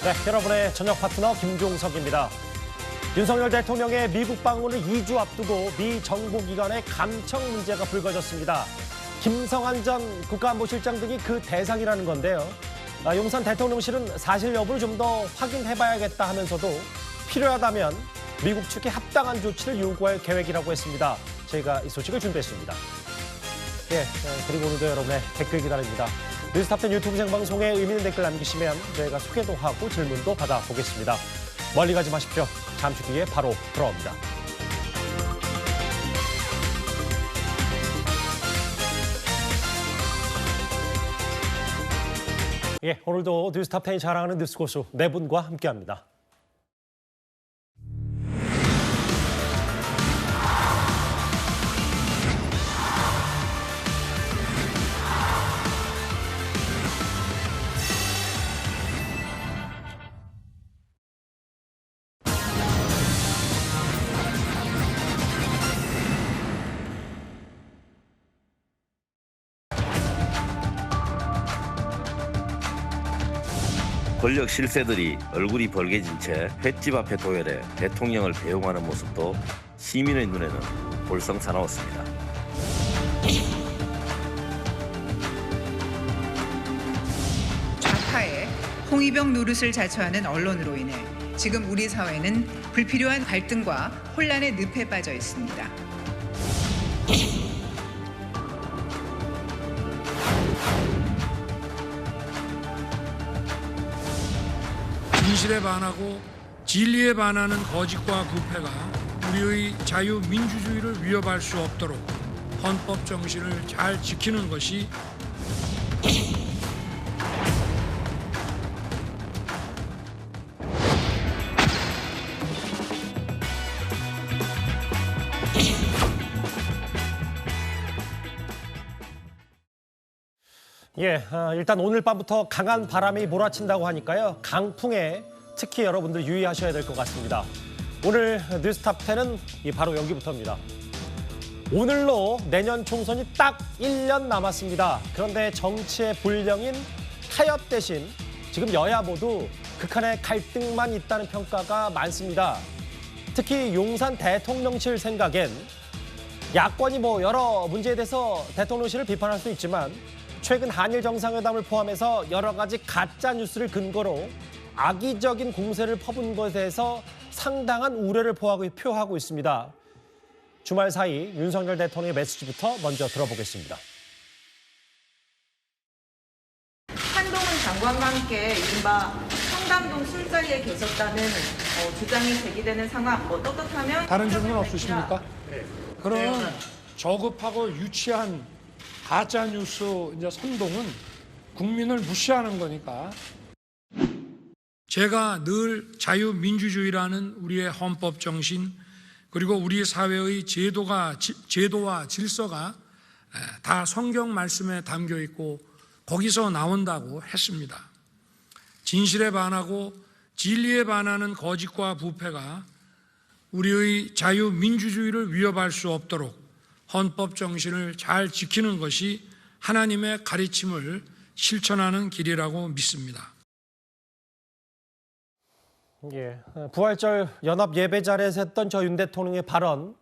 네, 여러분의 저녁 파트너 김종석입니다. 윤석열 대통령의 미국 방문을 2주 앞두고 미 정보기관의 감청 문제가 불거졌습니다. 김성한 전 국가안보실장 등이 그 대상이라는 건데요. 용산 대통령실은 사실 여부를 좀 더 확인해봐야겠다 하면서도 필요하다면 미국 측에 합당한 조치를 요구할 계획이라고 했습니다. 저희가 이 소식을 준비했습니다. 예, 그리고 오늘도 여러분의 댓글 기다립니다. 뉴스탑10 유튜브 생방송에 의미 있는 댓글 남기시면 저희가 소개도 하고 질문도 받아보겠습니다. 멀리 가지 마십시오. 잠시 뒤에 바로 돌아옵니다. 예, 오늘도 뉴스탑10이 자랑하는 뉴스고수 네 분과 함께합니다. 권력 실세들이 얼굴이 벌개진 채 횟집 앞에 도열해 대통령을 배웅하는 모습도 시민의 눈에는 볼썽사나웠습니다. 좌파의 홍위병 노릇을 자처하는 언론으로 인해 지금 우리 사회는 불필요한 갈등과 혼란의 늪에 빠져 있습니다. 진실에 반하고 진리에 반하는 거짓과 부패가 우리의 자유민주주의를 위협할 수 없도록 헌법 정신을 잘 지키는 것이 예, 일단 오늘 밤부터 강한 바람이 몰아친다고 하니까요. 강풍에 특히 여러분들 유의하셔야 될 것 같습니다. 오늘 뉴스탑10은 바로 여기부터입니다. 오늘로 내년 총선이 딱 1년 남았습니다. 그런데 정치의 불령인 타협 대신 지금 여야 모두 극한의 갈등만 있다는 평가가 많습니다. 특히 용산 대통령실 생각엔 야권이 여러 문제에 대해서 대통령실을 비판할 수 있지만 최근 한일 정상회담을 포함해서 여러 가지 가짜 뉴스를 근거로 악의적인 공세를 퍼붓는 것에 대해서 상당한 우려를 표하고 있습니다. 주말 사이 윤석열 대통령의 메시지부터 먼저 들어보겠습니다. 한동훈 장관과 함께 이른바 청담동 술자리에 계셨다는 주장이 제기되는 상황, 떳떳하면 다른 질문 없으십니까? 네. 그런 저급하고 유치한 가짜 뉴스 선동은 국민을 무시하는 거니까. 제가 늘 자유민주주의라는 우리의 헌법 정신 그리고 우리 사회의 제도와 질서가 다 성경 말씀에 담겨 있고 거기서 나온다고 했습니다. 진실에 반하고 진리에 반하는 거짓과 부패가 우리의 자유민주주의를 위협할 수 없도록 헌법 정신을 잘 지키는 것이 하나님의 가르침을 실천하는 길이라고 믿습니다. 예, 부활절 연합 예배 자리에서 했던 저 윤 대통령의 발언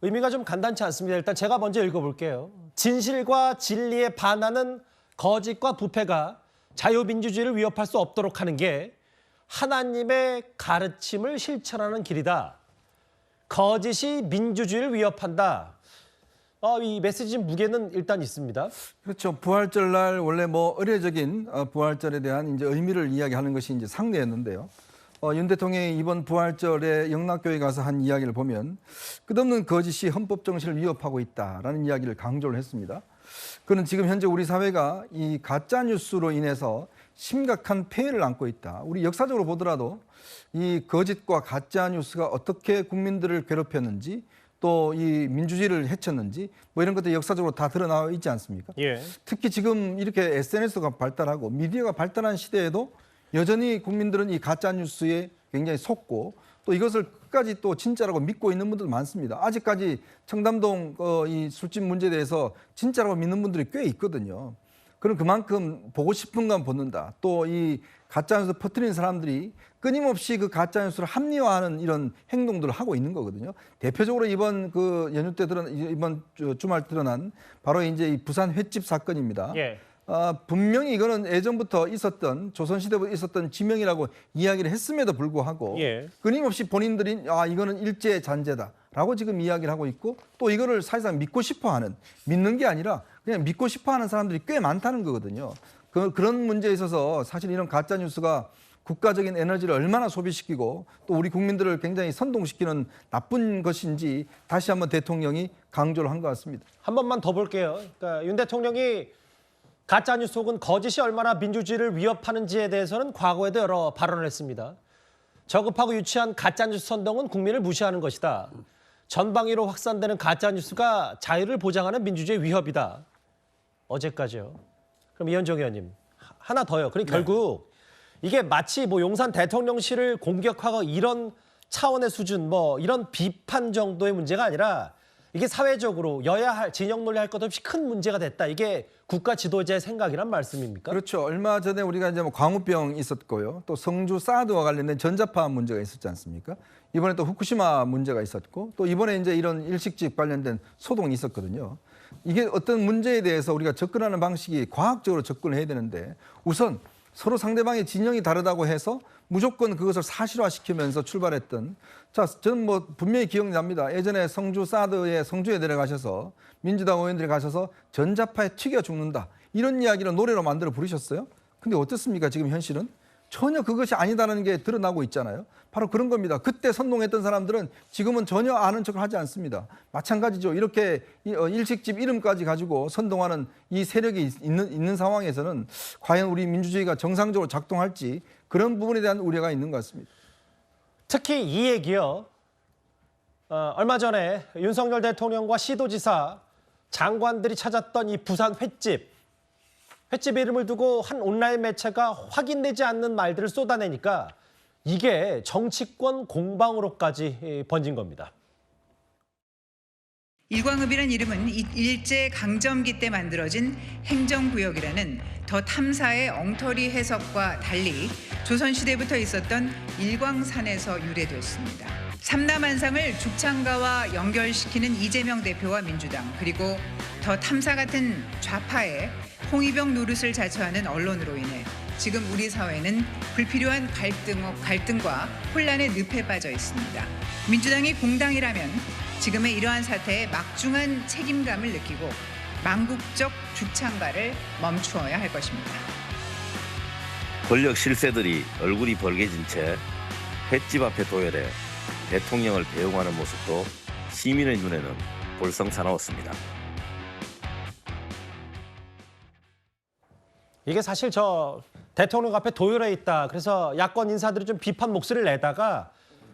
의미가 좀 간단치 않습니다. 일단 제가 먼저 읽어볼게요. 진실과 진리에 반하는 거짓과 부패가 자유민주주의를 위협할 수 없도록 하는 게 하나님의 가르침을 실천하는 길이다. 거짓이 민주주의를 위협한다. 이 메시지 무게는 일단 있습니다. 그렇죠. 부활절날 원래 의례적인 부활절에 대한 의미를 이야기하는 것이 상례였는데요. 윤 대통령이 이번 부활절에 영락교회 가서 한 이야기를 보면 끝없는 거짓이 헌법 정신을 위협하고 있다라는 이야기를 강조를 했습니다. 그는 지금 현재 우리 사회가 이 가짜 뉴스로 인해서 심각한 폐해를 안고 있다. 우리 역사적으로 보더라도 이 거짓과 가짜 뉴스가 어떻게 국민들을 괴롭혔는지 또 이 민주주의를 해쳤는지 이런 것들이 역사적으로 다 드러나와 있지 않습니까? 예. 특히 지금 이렇게 SNS가 발달하고 미디어가 발달한 시대에도 여전히 국민들은 이 가짜 뉴스에 굉장히 속고 또 이것을 끝까지 또 진짜라고 믿고 있는 분들 많습니다. 아직까지 청담동 이 술집 문제에 대해서 진짜라고 믿는 분들이 꽤 있거든요. 그럼 그만큼 보고 싶은 건 보는다. 또 이 가짜뉴스 퍼뜨리는 사람들이 끊임없이 그 가짜뉴스를 합리화하는 이런 행동들을 하고 있는 거거든요. 대표적으로 이번 그 연휴 때 이번 주말 드러난 바로 이제 이 부산 횟집 사건입니다. 예. 분명히 이거는 예전부터 있었던 조선시대부터 있었던 지명이라고 이야기를 했음에도 불구하고 예. 끊임없이 본인들이 이거는 일제 잔재다라고 지금 이야기를 하고 있고 또 이거를 사실상 믿고 싶어하는 믿는 게 아니라 그냥 믿고 싶어하는 사람들이 꽤 많다는 거거든요. 그런 문제에 있어서 사실 이런 가짜 뉴스가 국가적인 에너지를 얼마나 소비시키고 또 우리 국민들을 굉장히 선동시키는 나쁜 것인지 다시 한번 대통령이 강조를 한 것 같습니다. 한 번만 더 볼게요. 그러니까 윤 대통령이 가짜뉴스 혹은 거짓이 얼마나 민주주의를 위협하는지에 대해서는 과거에도 여러 발언을 했습니다. 저급하고 유치한 가짜뉴스 선동은 국민을 무시하는 것이다. 전방위로 확산되는 가짜뉴스가 자유를 보장하는 민주주의 위협이다. 어제까지요. 그럼 이현정 의원님 하나 더요. 그러니까 결국 이게 마치 뭐 용산 대통령실을 공격하고 이런 차원의 수준 뭐 이런 비판 정도의 문제가 아니라 이게 사회적으로 여야 진영 논리할 것 없이 큰 문제가 됐다. 이게 국가 지도자의 생각이란 말씀입니까? 그렇죠. 얼마 전에 우리가 이제 뭐 광우병 있었고요. 또 성주 사드와 관련된 전자파 문제가 있었지 않습니까? 이번에 또 후쿠시마 문제가 있었고 또 이번에 이제 이런 일식집 관련된 소동이 있었거든요. 이게 어떤 문제에 대해서 우리가 접근하는 방식이 과학적으로 접근을 해야 되는데 우선 서로 상대방의 진영이 다르다고 해서 무조건 그것을 사실화시키면서 출발했던 저는 뭐 분명히 기억납니다. 예전에 성주 사드에 성주에 내려가셔서 민주당 의원들이 가셔서 전자파에 튀겨 죽는다. 이런 이야기를 노래로 만들어 부르셨어요. 근데 어떻습니까? 지금 현실은? 전혀 그것이 아니다라는 게 드러나고 있잖아요. 바로 그런 겁니다. 그때 선동했던 사람들은 지금은 전혀 아는 척을 하지 않습니다. 마찬가지죠. 이렇게 일식집 이름까지 가지고 선동하는 이 세력이 있는 상황에서는 과연 우리 민주주의가 정상적으로 작동할지 그런 부분에 대한 우려가 있는 것 같습니다. 특히 이 얘기요. 얼마 전에 윤석열 대통령과 시도지사 장관들이 찾았던 이 부산 횟집 이름을 두고 한 온라인 매체가 확인되지 않는 말들을 쏟아내니까 이게 정치권 공방으로까지 번진 겁니다. 일광읍이란 이름은 일제 강점기 때 만들어진 행정구역이라는 더 탐사의 엉터리 해석과 달리 조선시대부터 있었던 일광산에서 유래됐습니다. 삼남한상을 죽창가와 연결시키는 이재명 대표와 민주당 그리고 더 탐사 같은 좌파의 홍위병 노릇을 자처하는 언론으로 인해 지금 우리 사회는 불필요한 갈등과 혼란의 늪에 빠져 있습니다. 민주당이 공당이라면 지금의 이러한 사태에 막중한 책임감을 느끼고 망국적 죽창가를 멈추어야 할 것입니다. 권력 실세들이 얼굴이 벌개진 채 횟집 앞에 도열해 대통령을 배웅하는 모습도 시민의 눈에는 볼썽사나웠습니다. 이게 사실 대통령 앞에 도열해 있다. 그래서 야권 인사들이 좀 비판 목소리를 내다가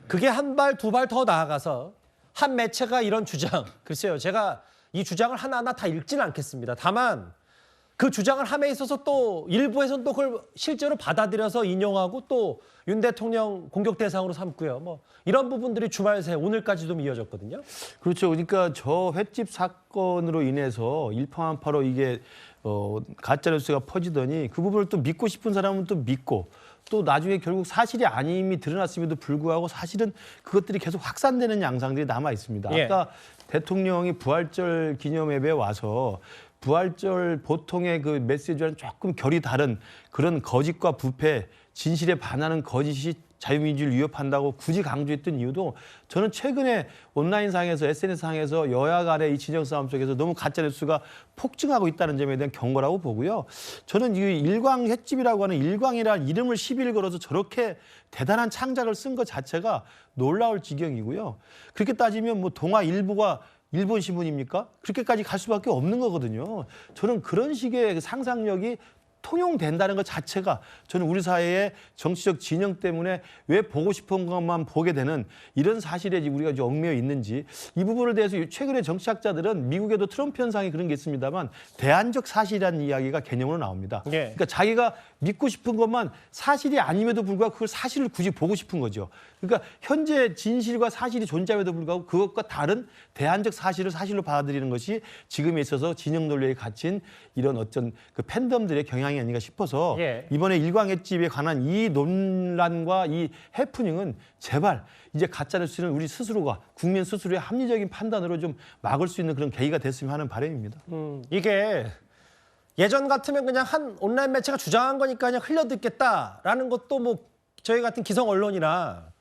그게 한 발, 두 발 더 나아가서 한 매체가 이런 주장, 글쎄요. 제가 이 주장을 하나하나 다 읽지는 않겠습니다. 다만 그 주장을 함에 있어서 또 일부에서는 또 그걸 실제로 받아들여서 인용하고 또 윤 대통령 공격 대상으로 삼고요. 뭐 이런 부분들이 주말 새 오늘까지도 이어졌거든요. 그렇죠. 그러니까 저 횟집 사건으로 인해서 일파만파로 이게 가짜뉴스가 퍼지더니 그 부분을 또 믿고 싶은 사람은 또 믿고 또 나중에 결국 사실이 아님이 드러났음에도 불구하고 사실은 그것들이 계속 확산되는 양상들이 남아 있습니다. 예. 아까 대통령이 부활절 기념회에 와서 부활절 보통의 그 메시지와는 조금 결이 다른 그런 거짓과 부패, 진실에 반하는 거짓이 자유민주주의를 위협한다고 굳이 강조했던 이유도 저는 최근에 온라인상에서 SNS상에서 여야 간의 이 진영 싸움 속에서 너무 가짜뉴스가 폭증하고 있다는 점에 대한 경고라고 보고요. 저는 이 일광 횟집이라고 하는 일광이라는 이름을 시비를 걸어서 저렇게 대단한 창작을 쓴 것 자체가 놀라울 지경이고요. 그렇게 따지면 뭐 동아일보가 일본 신문입니까? 그렇게까지 갈 수밖에 없는 거거든요. 저는 그런 식의 상상력이 통용된다는 것 자체가 저는 우리 사회의 정치적 진영 때문에 왜 보고 싶은 것만 보게 되는 이런 사실에 우리가 좀 얽매여 있는지 이 부분에 대해서 최근에 정치학자들은 미국에도 트럼프 현상이 그런 게 있습니다만 대안적 사실이라는 이야기가 개념으로 나옵니다. 예. 그러니까 자기가 믿고 싶은 것만 사실이 아님에도 불구하고 그걸 사실을 굳이 보고 싶은 거죠. 그러니까 현재 진실과 사실이 존재함에도 불구하고 그것과 다른 대안적 사실을 사실로 받아들이는 것이 지금에 있어서 진영 논리에 갇힌 이런 어떤 그 팬덤들의 경향이 아닌가 싶어서 예. 이번에 일광 횟집에 관한 이 논란과 이 해프닝은 제발 이제 가짜뉴스는 우리 스스로가 국민 스스로의 합리적인 판단으로 좀 막을 수 있는 그런 계기가 됐으면 하는 바람입니다. 이게 예전 같으면 그냥 한 온라인 매체가 주장한 거니까 그냥 흘려듣겠다라는 것도 뭐 저희 같은 기성 언론이나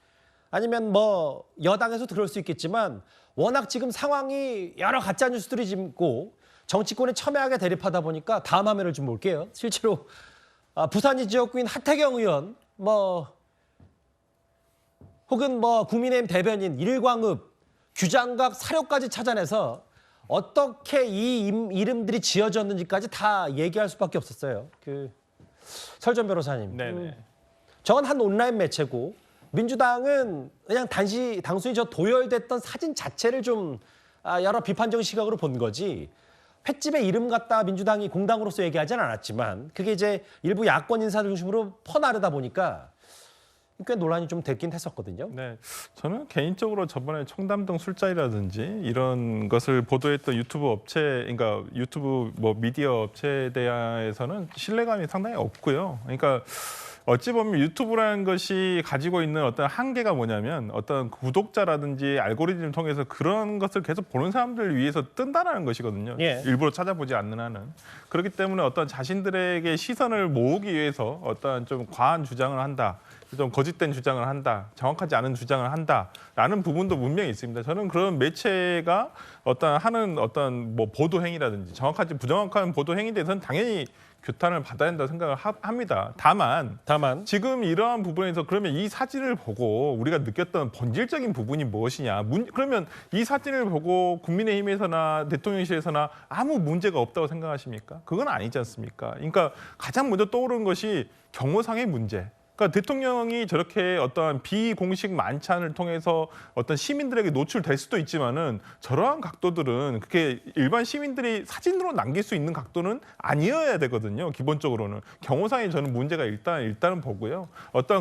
아니면 뭐 여당에서 그럴 수 있겠지만 워낙 지금 상황이 여러 가짜 뉴스들이 있고 정치권에 첨예하게 대립하다 보니까 다음 화면을 좀 볼게요. 실제로 부산이 지역구인 하태경 의원 뭐 혹은 뭐 국민의힘 대변인 일광읍 규장각 사료까지 찾아내서 어떻게 이 이름들이 지어졌는지까지 다 얘기할 수밖에 없었어요. 그 설전 변호사님. 네네. 저건 한 온라인 매체고 민주당은 그냥 단순히 저 도열됐던 사진 자체를 좀 여러 비판적인 시각으로 본 거지. 횟집의 이름 갖다 민주당이 공당으로서 얘기하진 않았지만 그게 이제 일부 야권 인사들 중심으로 퍼나르다 보니까 꽤 논란이 좀 됐긴 했었거든요. 네, 저는 개인적으로 저번에 청담동 술자리라든지 이런 것을 보도했던 유튜브 업체, 그러니까 유튜브 뭐 미디어 업체에 대해서는 신뢰감이 상당히 없고요. 그러니까 어찌 보면 유튜브라는 것이 가지고 있는 어떤 한계가 뭐냐면 어떤 구독자라든지 알고리즘을 통해서 그런 것을 계속 보는 사람들을 위해서 뜬다라는 것이거든요. 예. 일부러 찾아보지 않는 한은. 그렇기 때문에 어떤 자신들에게 시선을 모으기 위해서 어떤 좀 과한 주장을 한다. 좀 거짓된 주장을 한다, 정확하지 않은 주장을 한다라는 부분도 분명히 있습니다. 저는 그런 매체가 하는 뭐 보도 행위라든지 정확하지 부정확한 보도 행위에 대해서는 당연히 규탄을 받아야 한다고 생각을 합니다. 다만 지금 이러한 부분에서 그러면 이 사진을 보고 우리가 느꼈던 본질적인 부분이 무엇이냐? 그러면 이 사진을 보고 국민의힘에서나 대통령실에서나 아무 문제가 없다고 생각하십니까? 그건 아니지 않습니까? 그러니까 가장 먼저 떠오르는 것이 경호상의 문제. 그러니까 대통령이 저렇게 어떠한 비공식 만찬을 통해서 어떤 시민들에게 노출될 수도 있지만은 저러한 각도들은 그게 일반 시민들이 사진으로 남길 수 있는 각도는 아니어야 되거든요. 기본적으로는 경호상에 저는 문제가 일단은 보고요.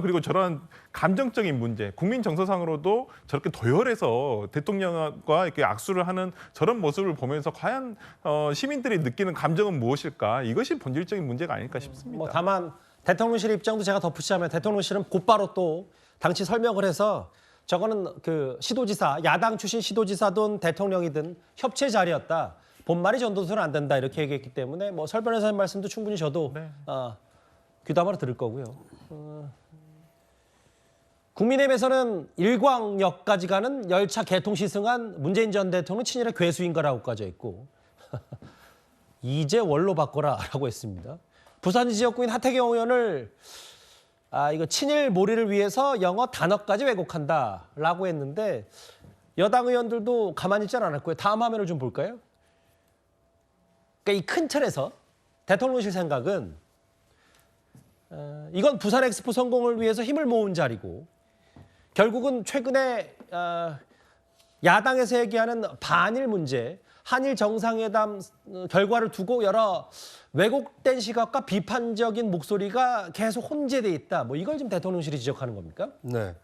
그리고 저러한 감정적인 문제, 국민 정서상으로도 저렇게 도열해서 대통령과 이렇게 악수를 하는 저런 모습을 보면서 과연 시민들이 느끼는 감정은 무엇일까? 이것이 본질적인 문제가 아닐까 싶습니다. 뭐 다만 대통령실 입장도 제가 덧붙이자면 대통령실은 곧바로 또 당시 설명을 해서 저거는 그 시도지사, 야당 출신 시도지사든 대통령이든 협체 자리였다. 본말이 전도서는 안 된다 이렇게 얘기했기 때문에 뭐 설 변호사님 말씀도 충분히 저도 네. 귀담아로 들을 거고요. 국민의힘에서는 일광역까지 가는 열차 개통 시승한 문재인 전 대통령 친일의 괴수인 거라고까지 했고 이제 원로 바꿔라라고 했습니다. 부산 지역구인 하태경 의원을 이거 친일 몰이를 위해서 영어 단어까지 왜곡한다라고 했는데 여당 의원들도 가만히 있지 않았고요. 다음 화면을 좀 볼까요? 그러니까 이 큰 틀에서 대통령실 생각은 이건 부산 엑스포 성공을 위해서 힘을 모은 자리고 결국은 최근에 야당에서 얘기하는 반일 문제, 한일 정상회담 결과를 두고 여러 왜곡된 시각과 비판적인 목소리가 계속 혼재돼 있다. 뭐 이걸 지금 대통령실이 지적하는 겁니까? 네.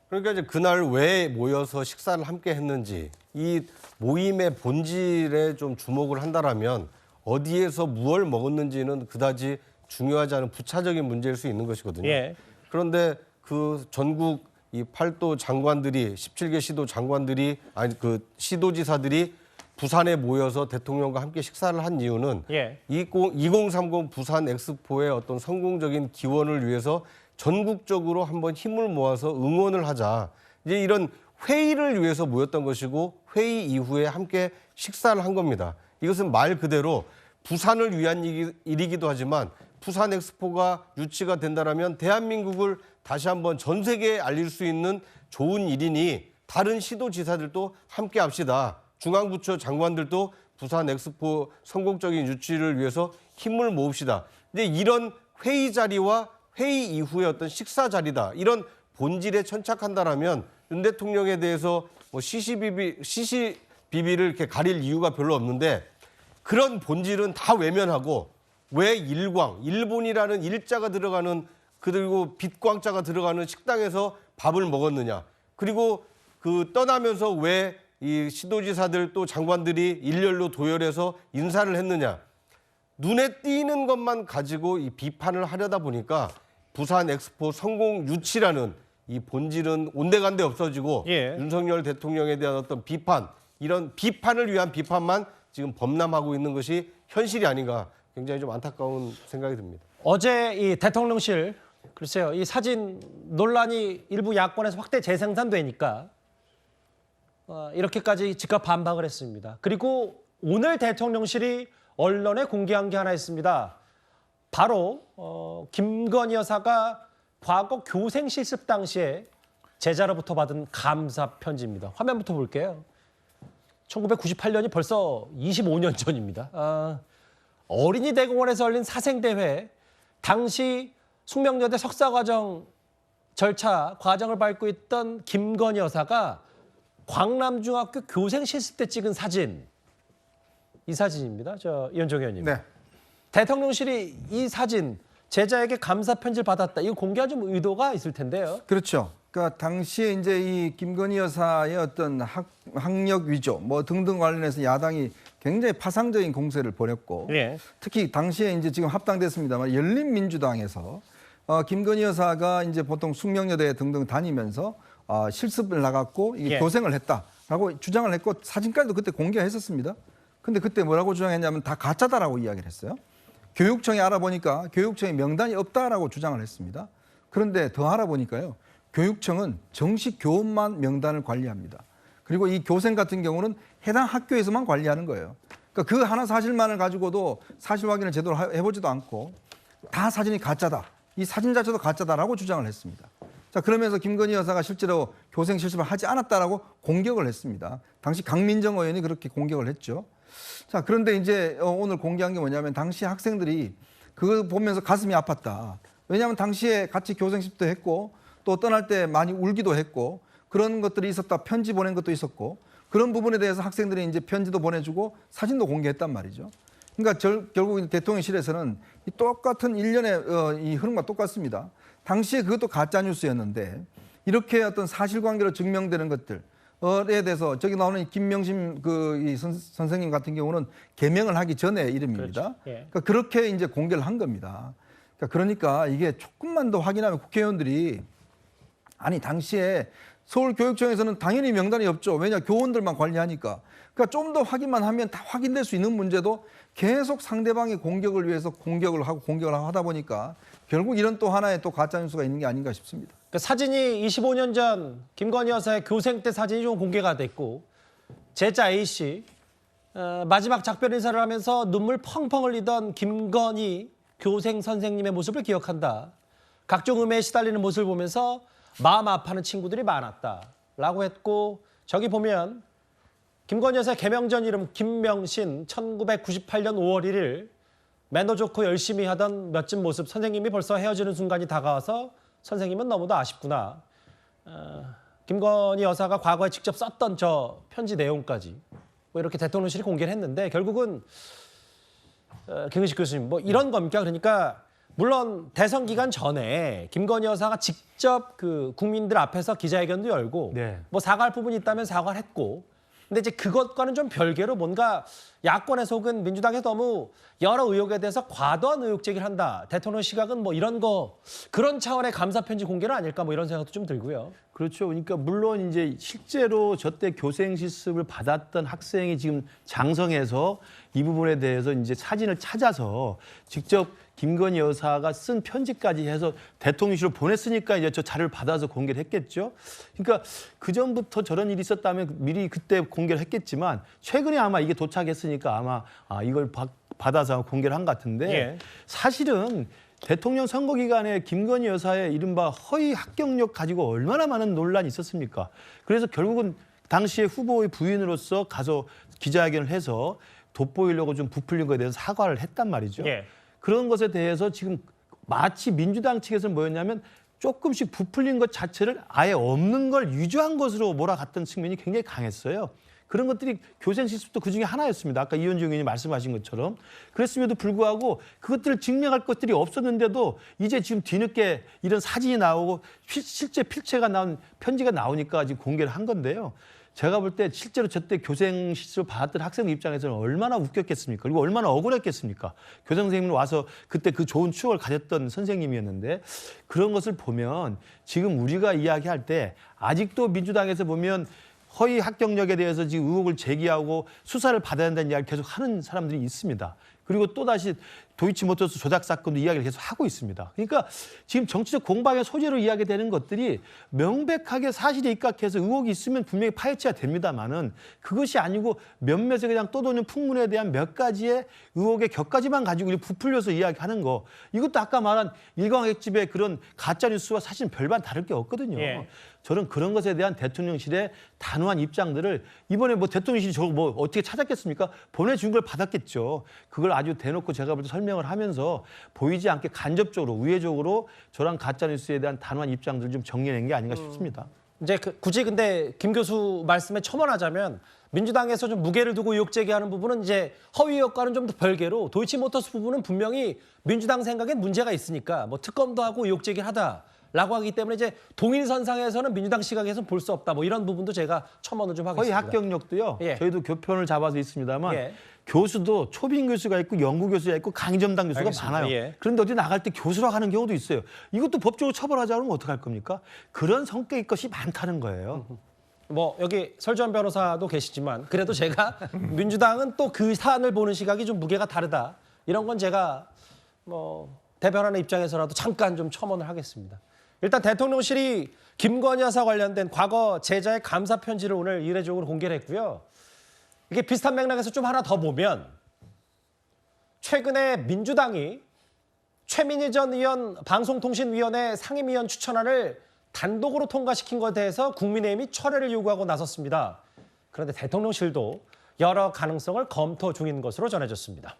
그러니까 이제 그날 왜 모여서 식사를 함께 했는지 이 모임의 본질에 좀 주목을 한다라면 어디에서 무엇을 먹었는지는 그다지 중요하지 않은 부차적인 문제일 수 있는 것이거든요. 예. 그런데 그 전국 이 8도 장관들이 17개 시도 장관들이 그 시도지사들이 부산에 모여서 대통령과 함께 식사를 한 이유는 2030 부산 엑스포의 어떤 성공적인 기원을 위해서 전국적으로 한번 힘을 모아서 응원을 하자. 이제 이런 회의를 위해서 모였던 것이고 회의 이후에 함께 식사를 한 겁니다. 이것은 말 그대로 부산을 위한 일이기도 하지만 부산 엑스포가 유치가 된다면 대한민국을 다시 한번 전 세계에 알릴 수 있는 좋은 일이니 다른 시도지사들도 함께 합시다. 중앙부처 장관들도 부산 엑스포 성공적인 유치를 위해서 힘을 모읍시다. 이제 이런 회의 자리와 회의 이후의 어떤 식사 자리다. 이런 본질에 천착한다라면 윤 대통령에 대해서 뭐 시시비비를 이렇게 가릴 이유가 별로 없는데 그런 본질은 다 외면하고 왜 일본이라는 일자가 들어가는 그리고 빛광자가 들어가는 식당에서 밥을 먹었느냐. 그리고 그 떠나면서 왜 이 시도지사들 또 장관들이 일렬로 도열해서 인사를 했느냐. 눈에 띄는 것만 가지고 이 비판을 하려다 보니까 부산 엑스포 성공 유치라는 이 본질은 온데간데 없어지고 윤석열 대통령에 대한 어떤 비판, 이런 비판을 위한 비판만 지금 범람하고 있는 것이 현실이 아닌가 굉장히 좀 안타까운 생각이 듭니다. 어제 이 대통령실 글쎄요, 이 사진 논란이 일부 야권에서 확대 재생산되니까 이렇게까지 즉각 반박을 했습니다. 그리고 오늘 대통령실이 언론에 공개한 게 하나 있습니다. 바로 김건희 여사가 과거 교생 실습 당시에 제자로부터 받은 감사 편지입니다. 화면부터 볼게요. 1998년이 벌써 25년 전입니다. 어린이 대공원에서 열린 사생대회, 당시 숙명여대 석사과정 절차 과정을 밟고 있던 김건희 여사가 광남중학교 교생 실습 때 찍은 사진, 이 사진입니다. 이현정 의원님. 네. 대통령실이 이 사진, 제자에게 감사 편지를 받았다. 이거 공개한 좀 의도가 있을 텐데요. 그렇죠. 그러니까 당시에 이제 이 김건희 여사의 어떤 학력 위조 뭐 등등 관련해서 야당이 굉장히 파상적인 공세를 벌였고 특히 당시에 이제 지금 합당됐습니다만 열린민주당에서 김건희 여사가 이제 보통 숙명여대 등등 다니면서 실습을 나갔고 이게 교생을 했다라고 주장을 했고 사진까지도 그때 공개했었습니다. 근데 그때 뭐라고 주장했냐면 다 가짜다라고 이야기를 했어요. 교육청이 알아보니까 교육청에 명단이 없다라고 주장을 했습니다. 그런데 더 알아보니까요. 교육청은 정식 교원만 명단을 관리합니다. 그리고 이 교생 같은 경우는 해당 학교에서만 관리하는 거예요. 그러니까 그 하나 사실만을 가지고도 사실 확인을 제대로 해보지도 않고 다 사진이 가짜다. 이 사진 자체도 가짜다라고 주장을 했습니다. 자, 그러면서 김건희 여사가 실제로 교생 실습을 하지 않았다라고 공격을 했습니다. 당시 강민정 의원이 그렇게 공격을 했죠. 자, 그런데 이제 오늘 공개한 게 뭐냐면 당시 학생들이 그거 보면서 가슴이 아팠다. 왜냐하면 당시에 같이 교생 실습도 했고 또 떠날 때 많이 울기도 했고 그런 것들이 있었다. 편지 보낸 것도 있었고 그런 부분에 대해서 학생들이 이제 편지도 보내주고 사진도 공개했단 말이죠. 그러니까 결국 대통령실에서는 이 똑같은 일련의 이 흐름과 똑같습니다. 당시에 그것도 가짜 뉴스였는데 이렇게 어떤 사실관계로 증명되는 것들에 대해서 저기 나오는 김명심 이 선생님 같은 경우는 개명을 하기 전에 이름입니다. 그러니까 그렇게 이제 공개를 한 겁니다. 그러니까 이게 조금만 더 확인하면 국회의원들이 아니 당시에 서울교육청에서는 당연히 명단이 없죠. 왜냐 교원들만 관리하니까. 그러니까 좀 더 확인만 하면 다 확인될 수 있는 문제도 계속 상대방의 공격을 위해서 공격을 하고 하다 보니까 결국 이런 또 하나의 또 가짜 뉴스가 있는 게 아닌가 싶습니다. 그 사진이 25년 전 김건희 여사의 교생 때 사진이 좀 공개가 됐고 제자 A 씨 마지막 작별 인사를 하면서 눈물 펑펑 흘리던 김건희 교생 선생님의 모습을 기억한다. 각종 음해에 시달리는 모습을 보면서 마음 아파하는 친구들이 많았다라고 했고 저기 보면 김건희 여사의 개명 전 이름 김명신 1998년 5월 1일 매너 좋고 열심히 하던 멋진 모습 선생님이 벌써 헤어지는 순간이 다가와서 선생님은 너무도 아쉽구나. 김건희 여사가 과거에 직접 썼던 저 편지 내용까지 뭐 이렇게 대통령실이 공개를 했는데 결국은 김은식 교수님 뭐 이런 겁니까? 그러니까 물론 대선 기간 전에 김건희 여사가 직접 그 국민들 앞에서 기자회견도 열고 뭐 사과할 부분이 있다면 사과를 했고 근데 이제 그것과는 좀 별개로 뭔가 야권에서 혹은 민주당에서 너무 여러 의혹에 대해서 과도한 의혹 제기를 한다. 대통령 시각은 뭐 이런 거 그런 차원의 감사 편지 공개는 아닐까 뭐 이런 생각도 좀 들고요. 그렇죠. 그러니까 물론 이제 실제로 저때 교생 실습을 받았던 학생이 지금 장성해서 이 부분에 대해서 이제 사진을 찾아서 직접 김건희 여사가 쓴 편지까지 해서 대통령실로 보냈으니까 이제 저 자료를 받아서 공개를 했겠죠. 그러니까 그 전부터 저런 일이 있었다면 미리 그때 공개를 했겠지만 최근에 아마 이게 도착했으니까 아마 이걸 받아서 공개를 한 것 같은데 사실은 대통령 선거 기간에 김건희 여사의 이른바 허위 합격력 가지고 얼마나 많은 논란이 있었습니까? 그래서 결국은 당시에 후보의 부인으로서 가서 기자회견을 해서 돋보이려고 좀 부풀린 거에 대해서 사과를 했단 말이죠. 그런 것에 대해서 지금 마치 민주당 측에서 뭐였냐면 조금씩 부풀린 것 자체를 아예 없는 걸 유주한 것으로 몰아갔던 측면이 굉장히 강했어요. 그런 것들이 교생 실습도 그중에 하나였습니다. 아까 이현중 의원이 말씀하신 것처럼. 그랬음에도 불구하고 그것들을 증명할 것들이 없었는데도 이제 지금 뒤늦게 이런 사진이 나오고 실제 필체가 나온 편지가 나오니까 지금 공개를 한 건데요. 제가 볼 때 실제로 저때 교생 실습을 받았던 학생 입장에서는 얼마나 웃겼겠습니까? 그리고 얼마나 억울했겠습니까? 교장 선생님은 와서 그때 그 좋은 추억을 가졌던 선생님이었는데 그런 것을 보면 지금 우리가 이야기할 때 아직도 민주당에서 보면 허위 합격력에 대해서 지금 의혹을 제기하고 수사를 받아야 한다는 이야기를 계속 하는 사람들이 있습니다. 그리고 또다시 도이치모터스 조작 사건도 이야기를 계속 하고 있습니다. 그러니까 지금 정치적 공방의 소재로 이야기되는 것들이 명백하게 사실에 입각해서 의혹이 있으면 분명히 파헤쳐야 됩니다만은 그것이 아니고 몇몇의 그냥 떠도는 풍문에 대한 몇 가지의 의혹의 격가지만 가지고 부풀려서 이야기하는 거 이것도 아까 말한 일광액집의 그런 가짜뉴스와 사실은 별반 다를 게 없거든요. 예. 저는 그런 것에 대한 대통령실의 단호한 입장들을 이번에 뭐 대통령실이 저거 뭐 어떻게 찾았겠습니까? 보내준 걸 받았겠죠. 그걸 아주 대놓고 제가 볼 때 설명을 하면서 보이지 않게 간접적으로 우회적으로 저런 가짜뉴스에 대한 단호한 입장들을 좀 정리한 게 아닌가 싶습니다. 이제 굳이 근데 김 교수 말씀에 첨언하자면 민주당에서 좀 무게를 두고 의혹 제기하는 부분은 이제 허위 의혹과는 좀 더 별개로 도이치모터스 부분은 분명히 민주당 생각엔 문제가 있으니까 뭐 특검도 하고 의혹 제기를 하다라고 하기 때문에 이제 동일선상에서는 민주당 시각에서는 볼 수 없다. 뭐 이런 부분도 제가 첨언을 좀 하겠습니다. 허위 합격력도요. 예. 저희도 교편을 잡아서 있습니다만 예. 교수도 초빙 교수가 있고 연구 교수가 있고 강점당 교수가 알겠습니다. 많아요. 예. 그런데 어디 나갈 때 교수라고 하는 경우도 있어요. 이것도 법적으로 처벌하자 그러면 어떡할 겁니까? 그런 성격의 것이 많다는 거예요. 뭐 여기 설주환 변호사도 계시지만 그래도 제가 민주당은 또 그 사안을 보는 시각이 좀 무게가 다르다. 이런 건 제가 뭐 대변하는 입장에서라도 잠깐 좀 첨언을 하겠습니다. 일단 대통령실이 김건희 여사 관련된 과거 제자의 감사 편지를 오늘 이례적으로 공개를 했고요. 이게 비슷한 맥락에서 좀 하나 더 보면 최근에 민주당이 최민희 전 의원 방송통신위원회 상임위원 추천안을 단독으로 통과시킨 것에 대해서 국민의힘이 철회를 요구하고 나섰습니다. 그런데 대통령실도 여러 가능성을 검토 중인 것으로 전해졌습니다.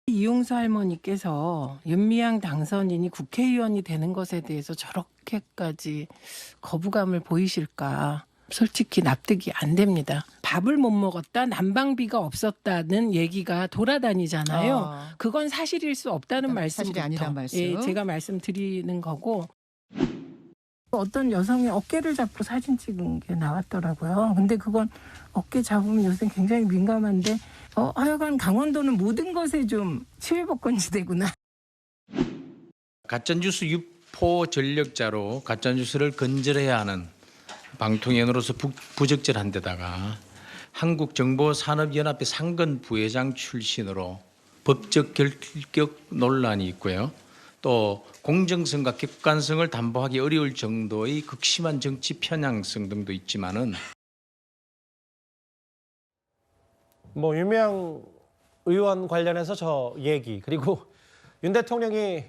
이용수 할머니께서 윤미향 당선인이 국회의원이 되는 것에 대해서 저렇게까지 거부감을 보이실까 솔직히 납득이 안 됩니다. 밥을 못 먹었다, 난방비가 없었다는 얘기가 돌아다니잖아요. 그건 사실일 수 없다는 말씀부터 사실이 아니란 말씀. 예, 제가 말씀드리는 거고. 어떤 여성이 어깨를 잡고 사진 찍은 게 나왔더라고요. 근데 그건 어깨 잡으면 요새 굉장히 민감한데 하여간 강원도는 모든 것에 좀 치외복권지대구나. 가짜뉴스 유포 전력자로 가짜뉴스를 건절해야 하는 방통위원으로서 부적절한 데다가 한국정보산업연합회 상근 부회장 출신으로 법적 결격 논란이 있고요. 또 공정성과 객관성을 담보하기 어려울 정도의 극심한 정치 편향성 등도 있지만은 뭐 유명 의원 관련해서 저 얘기 그리고 윤 대통령이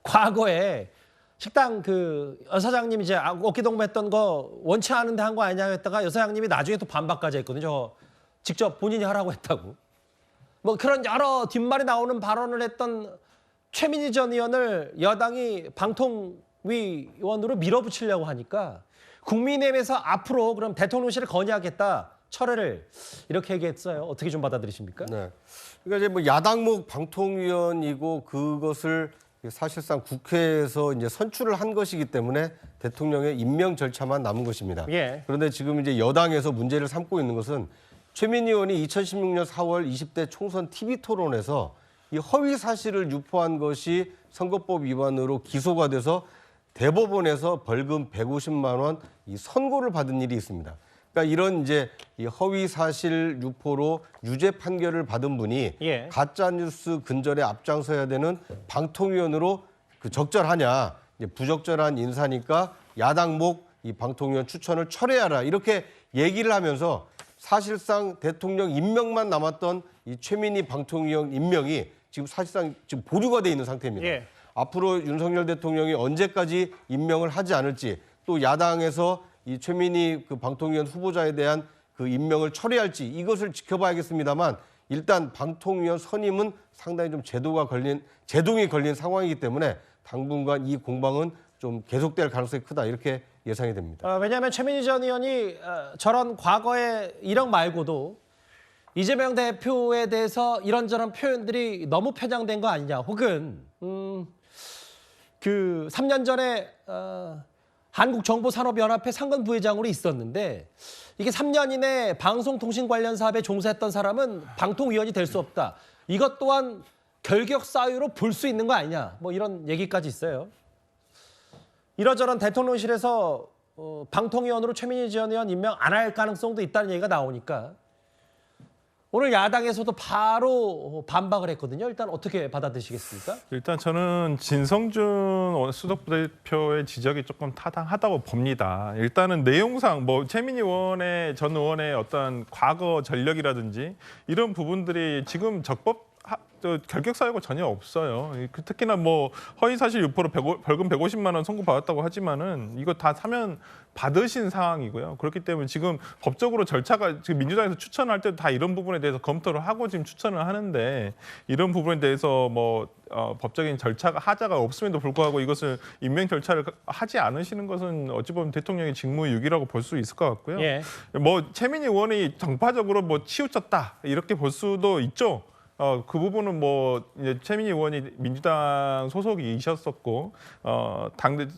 과거에 식당 그 여사장님 이제 어깨동무했던 거 원치 않은데 한 거 아니냐 했다가 여사장님이 나중에 또 반박까지 했거든요. 저 직접 본인이 하라고 했다고. 뭐 그런 여러 뒷말이 나오는 발언을 했던 최민희 전 의원을 여당이 방통위 의원으로 밀어붙이려고 하니까 국민의힘에서 앞으로 그럼 대통령실을 건의하겠다. 철회를 이렇게 얘기했어요. 어떻게 좀 받아들이십니까? 네. 그러니까 이제 뭐 야당목 방통위원이고 그것을 사실상 국회에서 이제 선출을 한 것이기 때문에 대통령의 임명 절차만 남은 것입니다. 예. 그런데 지금 이제 여당에서 문제를 삼고 있는 것은 최민희 의원이 2016년 4월 20대 총선 TV 토론에서 이 허위 사실을 유포한 것이 선거법 위반으로 기소가 돼서 대법원에서 벌금 150만 원 이 선고를 받은 일이 있습니다. 그러니까 이런 이제 이 허위 사실 유포로 유죄 판결을 받은 분이 예. 가짜 뉴스 근절에 앞장서야 되는 방통위원으로 그 적절하냐? 이제 부적절한 인사니까 야당목 이 방통위원 추천을 철회하라 이렇게 얘기를 하면서 사실상 대통령 임명만 남았던 이 최민희 방통위원 임명이 지금 사실상 지금 보류가 돼 있는 상태입니다. 예. 앞으로 윤석열 대통령이 언제까지 임명을 하지 않을지 또 야당에서 이 최민희 그 방통위원 후보자에 대한 그 임명을 철회할지 이것을 지켜봐야겠습니다만 일단 방통위원 선임은 상당히 좀 제동이 걸린 상황이기 때문에 당분간 이 공방은 좀 계속될 가능성이 크다 이렇게 예상이 됩니다. 왜냐하면 최민희 전 의원이 저런 과거의 이력 말고도 이재명 대표에 대해서 이런저런 표현들이 너무 편향된 거 아니냐, 혹은 그 3년 전에 한국정보산업연합회 상근 부회장으로 있었는데 이게 3년 이내 방송통신 관련 사업에 종사했던 사람은 방통위원이 될 수 없다. 이것 또한 결격 사유로 볼 수 있는 거 아니냐, 뭐 이런 얘기까지 있어요. 이러저런 대통령실에서 방통위원으로 최민희 전 의원 임명 안 할 가능성도 있다는 얘기가 나오니까 오늘 야당에서도 바로 반박을 했거든요. 일단 어떻게 받아들이시겠습니까? 일단 저는 진성준 수석 부대표의 지적이 조금 타당하다고 봅니다. 일단은 내용상 뭐 최민희 전 의원의 어떤 과거 전력이라든지 이런 부분들이 지금 결격 사유가 전혀 없어요. 특히나 뭐 허위사실 유포로 벌금 150만 원 선고받았다고 하지만은 이거 다 사면 받으신 상황이고요. 그렇기 때문에 지금 법적으로 절차가 지금 민주당에서 추천할 때도 다 이런 부분에 대해서 검토를 하고 지금 추천을 하는데 이런 부분에 대해서 뭐 법적인 하자가 없음에도 불구하고 이것을 임명 절차를 하지 않으시는 것은 어찌 보면 대통령의 직무유기라고 볼 수 있을 것 같고요. 예. 뭐 최민희 의원이 정파적으로 뭐 치우쳤다 이렇게 볼 수도 있죠. 그 부분은 뭐 이제 최민희 의원이 민주당 소속이셨었고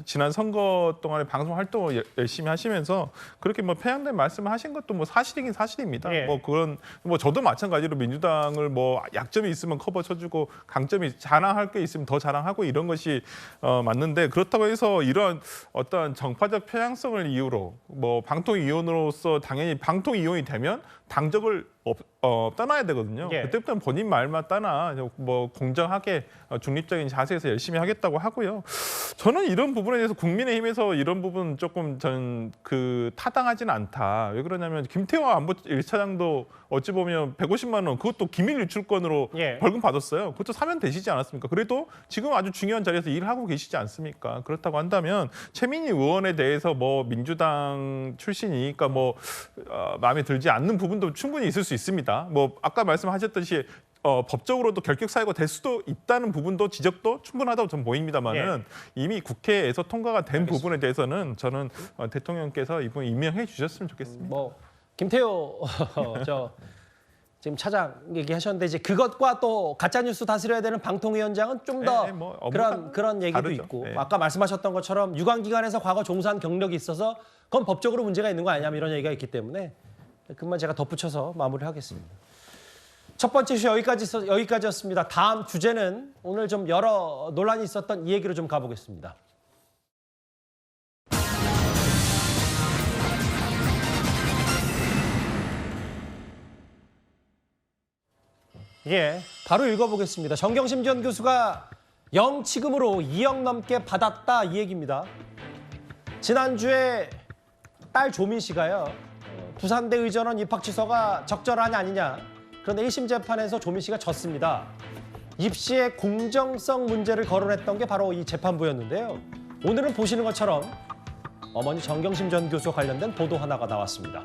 지난 선거 동안에 방송 활동을 열심히 하시면서 그렇게 뭐 편향된 말씀을 하신 것도 뭐 사실이긴 사실입니다. 예. 뭐 그런 뭐 저도 마찬가지로 민주당을 뭐 약점이 있으면 커버 쳐주고 강점이 자랑할 게 있으면 더 자랑하고 이런 것이 맞는데 그렇다고 해서 이런 어떤 정파적 편향성을 이유로 뭐 방통위원으로서 당연히 방통위원이 되면 당적을 떠나야 되거든요. 예. 그때부터는 본인 말만 떠나 뭐 공정하게 중립적인 자세에서 열심히 하겠다고 하고요. 저는 이런 부분에 대해서 국민의힘에서 이런 부분 조금 저는 타당하지는 않다. 왜 그러냐면 김태호 안보 1차장도 어찌 보면 150만 원 그것도 기밀 유출건으로 예. 벌금 받았어요. 그것도 사면 되시지 않았습니까? 그래도 지금 아주 중요한 자리에서 일을 하고 계시지 않습니까? 그렇다고 한다면 최민희 의원에 대해서 뭐 민주당 출신이니까 뭐 마음에 들지 않는 부분도 충분히 있을 수 있습니다. 뭐 아까 말씀하셨듯이 법적으로도 결격 사유가 될 수도 있다는 부분도 지적도 충분하다고 저는 보입니다만은 이미 국회에서 통과가 된 부분에 대해서는 저는 대통령께서 이번 임명해 주셨으면 좋겠습니다. 뭐 김태호 지금 차장 얘기하셨는데 이제 그것과 또 가짜 뉴스 다스려야 되는 방통위원장은 좀 더 그런 얘기도 다르죠. 있고 네. 아까 말씀하셨던 것처럼 유관기관에서 과거 종사한 경력이 있어서 그건 법적으로 문제가 있는 거 아니냐면 이런 얘기가 있기 때문에 그것만 제가 덧붙여서 마무리하겠습니다. 첫 번째 이슈 여기까지였습니다. 다음 주제는 오늘 좀 여러 논란이 있었던 이 얘기로 좀 가보겠습니다. 예, 바로 읽어보겠습니다. 정경심 전 교수가 영치금으로 2억 넘게 받았다 이 얘기입니다. 지난주에 딸 조민 씨가요. 부산대 의전원 입학 취소가 적절하냐 아니냐. 그런데 1심 재판에서 조민 씨가 졌습니다. 입시의 공정성 문제를 거론했던 게 바로 이 재판부였는데요. 오늘은 보시는 것처럼 어머니 정경심 전 교수와 관련된 보도 하나가 나왔습니다.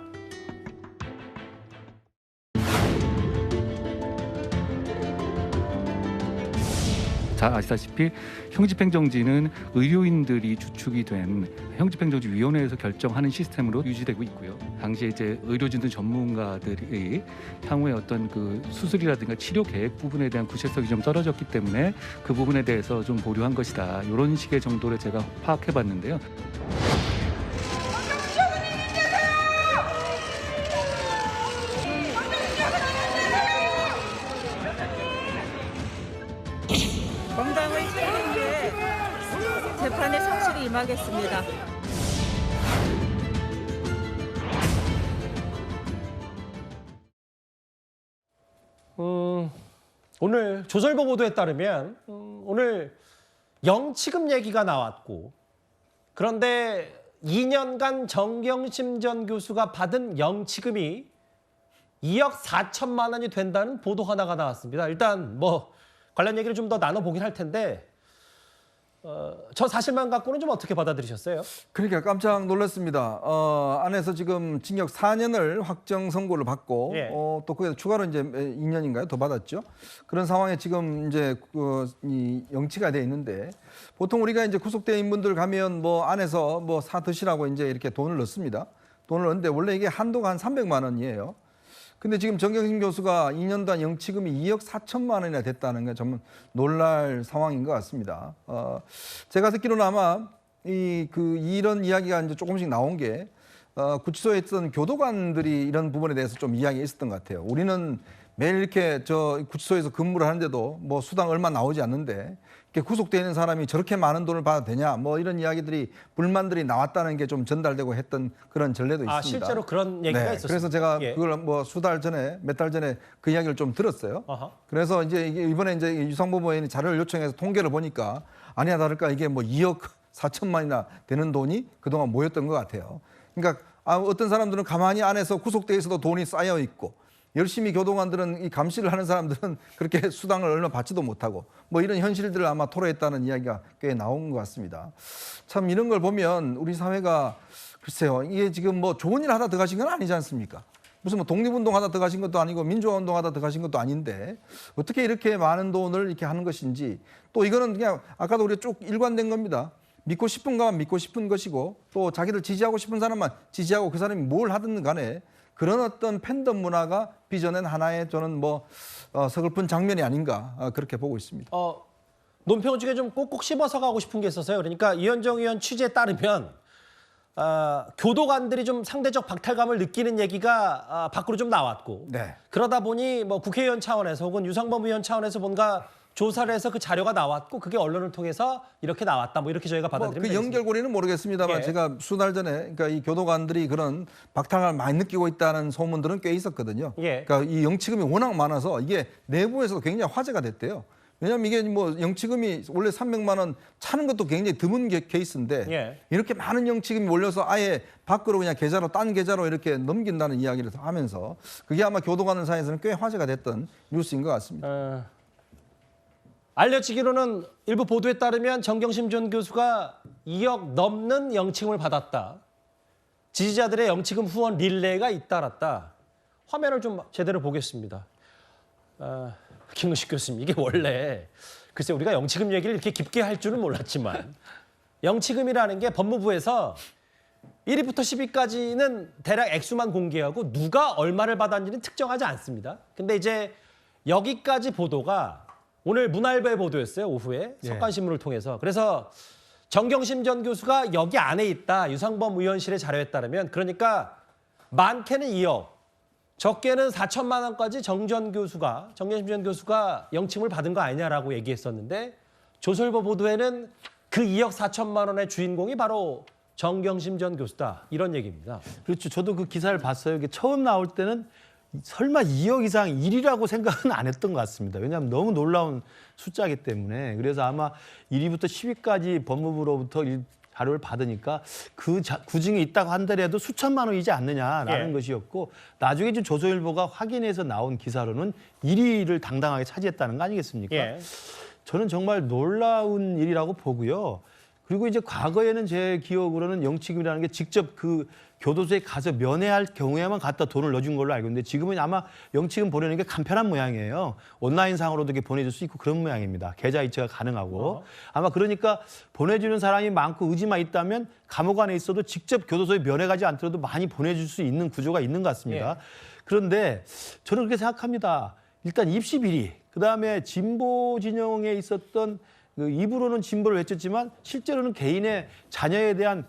잘 아시다시피 형집행정지는 의료인들이 주축이 된 형집행정지위원회에서 결정하는 시스템으로 유지되고 있고요. 당시에 이제 의료진들 전문가들이 향후에 어떤 그 수술이라든가 치료 계획 부분에 대한 구체성이 좀 떨어졌기 때문에 그 부분에 대해서 좀 보류한 것이다. 이런 식의 정도를 제가 파악해봤는데요. 건강을 지키는 게 재판에 성실히 임하겠습니다. 오늘 조선일보 보도에 따르면 오늘 영치금 얘기가 나왔고 그런데 2년간 정경심 전 교수가 받은 영치금이 2억 4천만 원이 된다는 보도 하나가 나왔습니다. 일단 뭐 관련 얘기를 좀 더 나눠보긴 할 텐데 저 사실만 갖고는 좀 어떻게 받아들이셨어요? 그러니까 깜짝 놀랐습니다. 안에서 지금 징역 4년을 확정 선고를 받고 예. 또 거기에 추가로 이제 2년인가요? 더 받았죠. 그런 상황에 지금 이제 이 영치가 돼 있는데 보통 우리가 이제 구속된 분들 가면 뭐 안에서 뭐 사 드시라고 이제 이렇게 돈을 넣습니다. 돈을 넣는데 원래 이게 한도가 한 300만 원이에요. 근데 지금 정경심 교수가 2년 단 영치금이 2억 4천만 원이나 됐다는 게 정말 놀랄 상황인 것 같습니다. 제가 듣기로는 아마 이런 이야기가 이제 조금씩 나온 게 구치소에 있던 교도관들이 이런 부분에 대해서 좀 이야기가 있었던 것 같아요. 우리는 매일 이렇게 저 구치소에서 근무를 하는데도 뭐 수당 얼마 나오지 않는데 이렇게 구속되어 있는 사람이 저렇게 많은 돈을 받아도 되냐 뭐 이런 이야기들이 불만들이 나왔다는 게 좀 전달되고 했던 그런 전례도 있습니다. 실제로 그런 얘기가 있었어요. 그래서 제가 예. 그걸 뭐 몇 달 전에 그 이야기를 좀 들었어요. 그래서 이제 이번에 이제 유상범 의원이 자료를 요청해서 통계를 보니까 아니야 다를까 이게 뭐 2억 4천만이나 되는 돈이 그동안 모였던 것 같아요. 그러니까 어떤 사람들은 가만히 안에서 구속돼 있어도 돈이 쌓여 있고 열심히 교도관들은 이 감시를 하는 사람들은 그렇게 수당을 얼마 받지도 못하고 뭐 이런 현실들을 아마 토로했다는 이야기가 꽤 나온 것 같습니다. 참 이런 걸 보면 우리 사회가 글쎄요 이게 지금 뭐 좋은 일 하다 들어가신 건 아니지 않습니까? 무슨 뭐 독립운동 하다 들어가신 것도 아니고 민주화운동 하다 들어가신 것도 아닌데 어떻게 이렇게 많은 돈을 이렇게 하는 것인지 또 이거는 그냥 아까도 우리가 쭉 일관된 겁니다. 믿고 싶은 것만 믿고 싶은 것이고 또 자기를 지지하고 싶은 사람만 지지하고 그 사람이 뭘 하든 간에 그런 어떤 팬덤 문화가 빚어낸 하나의 저는 뭐 서글픈 장면이 아닌가 그렇게 보고 있습니다. 논평 중에 좀 꼭꼭 씹어서 가고 싶은 게 있어서요. 그러니까 이현정 의원 취재에 따르면 교도관들이 좀 상대적 박탈감을 느끼는 얘기가 밖으로 좀 나왔고 네. 그러다 보니 뭐 국회의원 차원에서 혹은 유상범 의원 차원에서 뭔가 조사를 해서 그 자료가 나왔고 그게 언론을 통해서 이렇게 나왔다. 뭐 이렇게 저희가 받아들이면 그 연결고리는 모르겠습니다만 예. 제가 수달 전에 그러니까 이 교도관들이 그런 박탈감을 많이 느끼고 있다는 소문들은 꽤 있었거든요. 예. 그러니까 이 영치금이 워낙 많아서 이게 내부에서도 굉장히 화제가 됐대요. 왜냐하면 이게 뭐 영치금이 원래 300만 원 차는 것도 굉장히 드문 케이스인데 예. 이렇게 많은 영치금이 몰려서 아예 밖으로 그냥 계좌로 딴 계좌로 이렇게 넘긴다는 이야기를 하면서 그게 아마 교도관 사이에서는 꽤 화제가 됐던 뉴스인 것 같습니다. 알려지기로는 일부 보도에 따르면 정경심 전 교수가 2억 넘는 영치금을 받았다. 지지자들의 영치금 후원 릴레이가 잇따랐다. 화면을 좀 제대로 보겠습니다. 김은식 교수님, 이게 원래 글쎄 우리가 영치금 얘기를 이렇게 깊게 할 줄은 몰랐지만 영치금이라는 게 법무부에서 1위부터 10위까지는 대략 액수만 공개하고 누가 얼마를 받았는지는 특정하지 않습니다. 근데 이제 여기까지 보도가 오늘 문화일보의 보도였어요. 오후에 석간신문을 통해서. 그래서 정경심 전 교수가 여기 안에 있다. 유상범 의원실의 자료에 따르면 그러니까 많게는 2억, 적게는 4천만 원까지 정경심 전 교수가 영치금을 받은 거 아니냐라고 얘기했었는데 조선일보 보도에는 그 2억 4천만 원의 주인공이 바로 정경심 전 교수다. 이런 얘기입니다. 그렇죠. 저도 그 기사를 봤어요. 이게 처음 나올 때는 설마 2억 이상 1위라고 생각은 안 했던 것 같습니다. 왜냐하면 너무 놀라운 숫자이기 때문에. 그래서 아마 1위부터 10위까지 법무부로부터 자료를 받으니까 그 구증이 있다고 한더라도 수천만 원이지 않느냐라는 것이었고 나중에 좀 조선일보가 확인해서 나온 기사로는 1위를 당당하게 차지했다는 거 아니겠습니까? 저는 정말 놀라운 일이라고 보고요. 그리고 이제 과거에는 제 기억으로는 영치금이라는 게 직접 그 교도소에 가서 면회할 경우에만 갖다 돈을 넣어준 걸로 알고 있는데 지금은 아마 영치금 보내는 게 간편한 모양이에요. 온라인상으로도 이렇게 보내줄 수 있고 그런 모양입니다. 계좌 이체가 가능하고. 아마 그러니까 보내주는 사람이 많고 의지만 있다면 감옥 안에 있어도 직접 교도소에 면회 가지 않더라도 많이 보내줄 수 있는 구조가 있는 것 같습니다. 그런데 저는 그렇게 생각합니다. 일단 입시 비리, 그다음에 진보 진영에 있었던 입으로는 진보를 외쳤지만 실제로는 개인의 자녀에 대한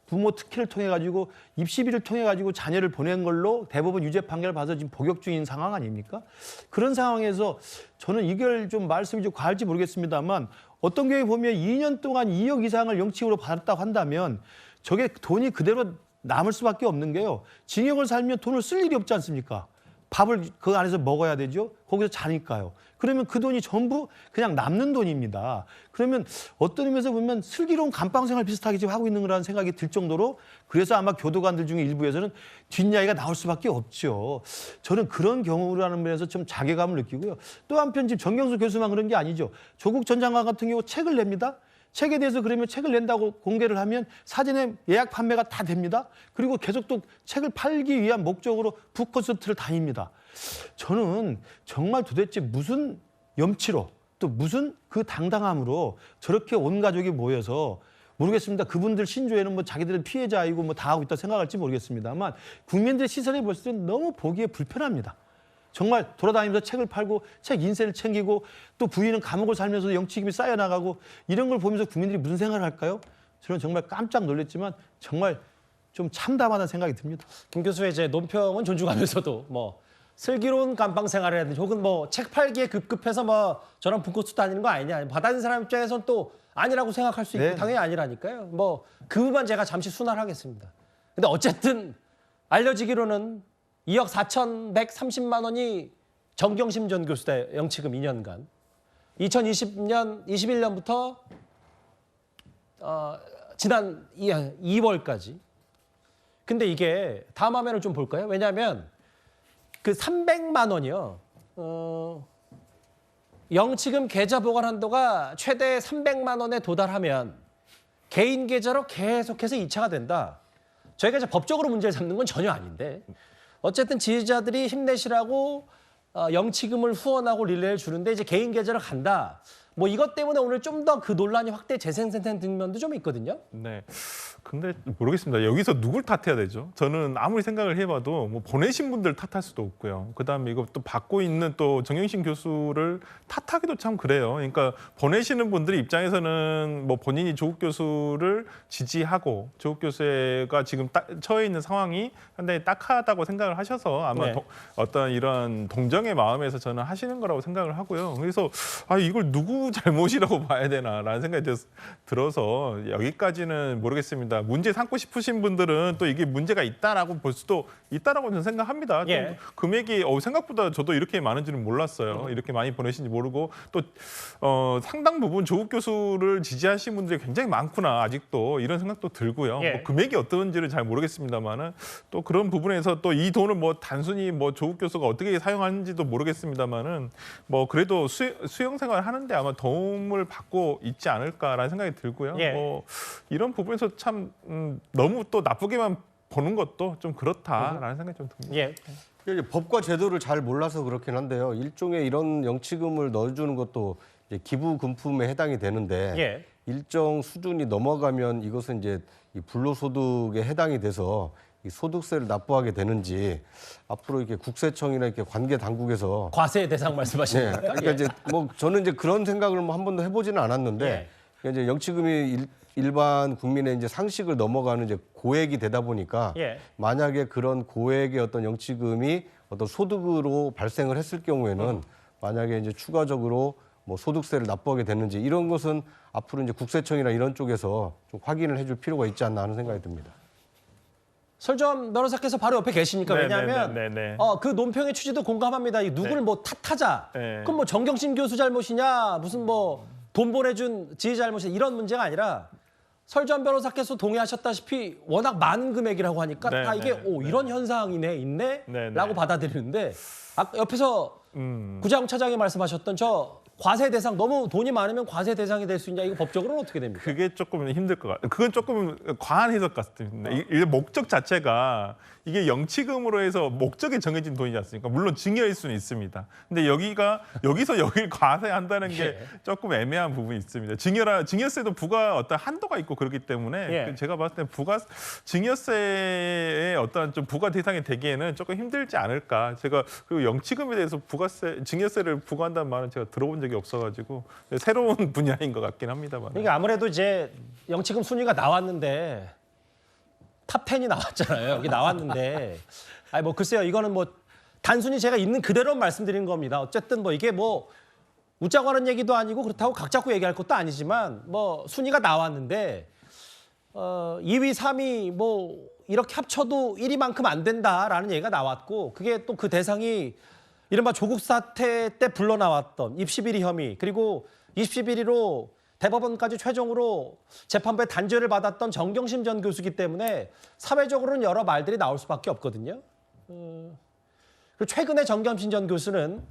부모 특혜를 통해 가지고 입시비를 통해 가지고 자녀를 보낸 걸로 대법원 유죄 판결을 받아서 지금 복역 중인 상황 아닙니까? 그런 상황에서 저는 이걸 좀 말씀이 좀 과할지 모르겠습니다만 어떤 경우에 보면 2년 동안 2억 이상을 영치금으로 받았다고 한다면 저게 돈이 그대로 남을 수밖에 없는 게요. 징역을 살면 돈을 쓸 일이 없지 않습니까? 밥을 그 안에서 먹어야 되죠. 거기서 자니까요. 그러면 그 돈이 전부 그냥 남는 돈입니다. 그러면 어떤 의미에서 보면 슬기로운 감방생활 비슷하게 지금 하고 있는 거라는 생각이 들 정도로 그래서 아마 교도관들 중에 일부에서는 뒷이야기가 나올 수밖에 없죠. 저는 그런 경우라는 면에서 좀 자괴감을 느끼고요. 또 한편 지금 정경수 교수만 그런 게 아니죠. 조국 전 장관 같은 경우 책을 냅니다. 책에 대해서 그러면 책을 낸다고 공개를 하면 사전에 예약 판매가 다 됩니다. 그리고 계속 또 책을 팔기 위한 목적으로 북콘서트를 다닙니다. 저는 정말 도대체 무슨 염치로 또 무슨 그 당당함으로 저렇게 온 가족이 모여서 모르겠습니다. 그분들 신조에는 뭐 자기들은 피해자이고 뭐 다 하고 있다 생각할지 모르겠습니다만 국민들의 시선에 봤을 때 너무 보기에 불편합니다. 정말 돌아다니면서 책을 팔고 책 인쇄를 챙기고 또 부인은 감옥을 살면서 영치금이 쌓여나가고 이런 걸 보면서 국민들이 무슨 생각을 할까요? 저는 정말 깜짝 놀랐지만 정말 좀 참담하다는 생각이 듭니다. 김 교수의 이제 논평은 존중하면서도 뭐 슬기로운 감방 생활을 해야 되는지 혹은 뭐 책 팔기에 급급해서 뭐 저런 북코스 다니는 거 아니냐. 받아든 사람 입장에서는 또 아니라고 생각할 수 있고 네. 당연히 아니라니까요. 뭐 그 부분만 제가 잠시 순화하겠습니다. 근데 어쨌든 알려지기로는 2억 4,130만 원이 정경심 전 교수의 영치금 2년간 2021년부터 지난 2월까지. 근데 이게 다음 화면을 좀 볼까요? 왜냐하면 그 300만 원이요. 영치금 계좌 보관 한도가 최대 300만 원에 도달하면 개인 계좌로 계속해서 이체가 된다. 저희가 이제 법적으로 문제를 삼는 건 전혀 아닌데 어쨌든 지지자들이 힘내시라고 영치금을 후원하고 릴레이를 주는데 이제 개인 계좌로 간다. 뭐 이것 때문에 오늘 좀 더 그 논란이 확대 재생된 면도 좀 있거든요. 네. 근데 모르겠습니다. 여기서 누굴 탓해야 되죠? 저는 아무리 생각을 해봐도 뭐 보내신 분들 탓할 수도 없고요. 그다음에 이거 또 받고 있는 또 정경심 교수를 탓하기도 참 그래요. 그러니까 보내시는 분들의 입장에서는 뭐 본인이 조국 교수를 지지하고 조국 교수가 지금 처해 있는 상황이 상당히 딱하다고 생각을 하셔서 아마 네. 어떤 이런 동정의 마음에서 저는 하시는 거라고 생각을 하고요. 그래서 이걸 누구 잘못이라고 봐야 되나라는 생각이 들어서 여기까지는 모르겠습니다. 문제 삼고 싶으신 분들은 또 이게 문제가 있다라고 볼 수도 있다라고 저는 생각합니다. 예. 금액이 생각보다 저도 이렇게 많은지는 몰랐어요. 이렇게 많이 보내신지 모르고 또 상당 부분 조국 교수를 지지하시는 분들이 굉장히 많구나 아직도 이런 생각도 들고요. 예. 뭐 금액이 어떤지를 잘 모르겠습니다만은 또 그런 부분에서 또 이 돈을 뭐 단순히 뭐 조국 교수가 어떻게 사용하는지도 모르겠습니다만은 뭐 그래도 수영 생활을 하는데 아마 도움을 받고 있지 않을까라는 생각이 들고요. 예. 뭐 이런 부분에서 참 너무 또 나쁘게만 보는 것도 좀 그렇다라는 생각이 좀 듭니다. 예. 이제 법과 제도를 잘 몰라서 그렇긴 한데요. 일종의 이런 영치금을 넣어주는 것도 이제 기부 금품에 해당이 되는데 예. 일정 수준이 넘어가면 이것은 이제 이 불로소득에 해당이 돼서 이 소득세를 납부하게 되는지 앞으로 이렇게 국세청이나 이렇게 관계 당국에서 과세 대상 말씀하시는 네, 거예요? 그러니까 이제 뭐 저는 이제 그런 생각을 뭐 한 번도 해보지는 않았는데 예. 그러니까 이제 영치금이 일반 국민의 이제 상식을 넘어가는 이제 고액이 되다 보니까 예. 만약에 그런 고액의 어떤 영치금이 어떤 소득으로 발생을 했을 경우에는 만약에 이제 추가적으로 뭐 소득세를 납부하게 됐는지 이런 것은 앞으로 이제 국세청이나 이런 쪽에서 좀 확인을 해줄 필요가 있지 않나 하는 생각이 듭니다. 설정 변호사께서 바로 옆에 계시니까 네, 왜냐하면 네, 네, 네. 그 논평의 취지도 공감합니다. 이 누구를 뭐 탓하자. 네. 그럼 뭐 정경심 교수 잘못이냐 무슨 뭐 돈 보내준 지지 잘못이냐 이런 문제가 아니라 설전 변호사께서 동의하셨다시피 워낙 많은 금액이라고 하니까 네, 다 이게 네, 이런 현상이네 있네 네, 네. 라고 받아들이는데 옆에서 구자영 차장이 말씀하셨던 저 과세 대상 너무 돈이 많으면 과세 대상이 될 수 있냐 이거 법적으로는 어떻게 됩니까? 그게 조금 힘들 것 같아요. 그건 조금 과한 해석 같습니다. 이 목적 자체가 이게 영치금으로 해서 목적이 정해진 돈이지 않습니까? 물론 증여일 수는 있습니다. 근데 여기서 여길 과세한다는 게 조금 애매한 부분이 있습니다. 증여세도 부과 어떤 한도가 있고 그렇기 때문에 제가 봤을 때 증여세의 어떤 좀 부과 대상이 되기에는 조금 힘들지 않을까. 제가 그리고 영치금에 대해서 증여세를 부과한다는 말은 제가 들어본 적이 없어가지고 새로운 분야인 것 같긴 합니다만. 그러니까 아무래도 이제 영치금 순위가 나왔는데 탑 10이 나왔잖아요. 여기 나왔는데 뭐 글쎄요. 이거는 뭐 단순히 제가 있는 그대로 말씀드린 겁니다. 어쨌든 뭐 이게 뭐 웃자고 하는 얘기도 아니고 그렇다고 각 잡고 얘기할 것도 아니지만 뭐 순위가 나왔는데 2위, 3위 뭐 이렇게 합쳐도 1위만큼 안 된다라는 얘기가 나왔고 그게 또 그 대상이 이른바 조국 사태 때 불러나왔던 입시비리 혐의 그리고 입시비리로 대법원까지 최종으로 재판부의 단죄를 받았던 정경심 전 교수이기 때문에 사회적으로는 여러 말들이 나올 수밖에 없거든요. 그리고 최근에 정경심 전 교수는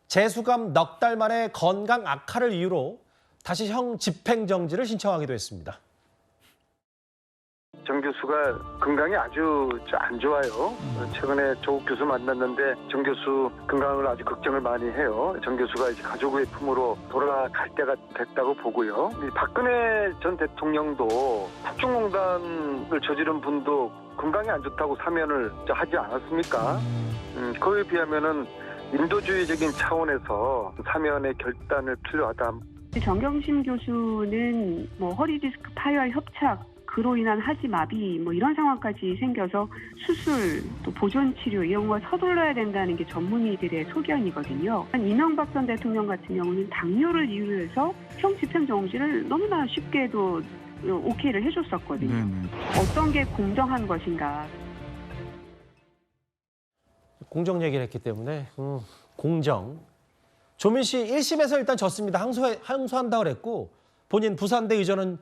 재수감 넉 달 만에 건강 악화를 이유로 다시 형 집행정지를 신청하기도 했습니다. 정 교수가 건강이 아주 안 좋아요. 최근에 조국 교수 만났는데 정 교수 건강을 아주 걱정을 많이 해요. 정 교수가 이제 가족의 품으로 돌아갈 때가 됐다고 보고요. 이 박근혜 전 대통령도 국정농단을 저지른 분도 건강이 안 좋다고 사면을 하지 않았습니까? 그에 비하면은 인도주의적인 차원에서 사면의 결단을 필요하다. 정경심 교수는 허리 디스크 파열 협착 그로 인한 하지 마비 이런 상황까지 생겨서 수술 또 보존 치료 이런 거 서둘러야 된다는 게 전문의들의 소견이거든요. 이명박 전 대통령 같은 경우는 당뇨를 이유로 해서 형 집행정지를 너무나 쉽게도 오케이를 해줬었거든요. 어떤 게 공정한 것인가. 공정 얘기를 했기 때문에 공정. 조민 씨 1심에서 일단 졌습니다. 항소한다고 그랬고 본인 부산대 의전은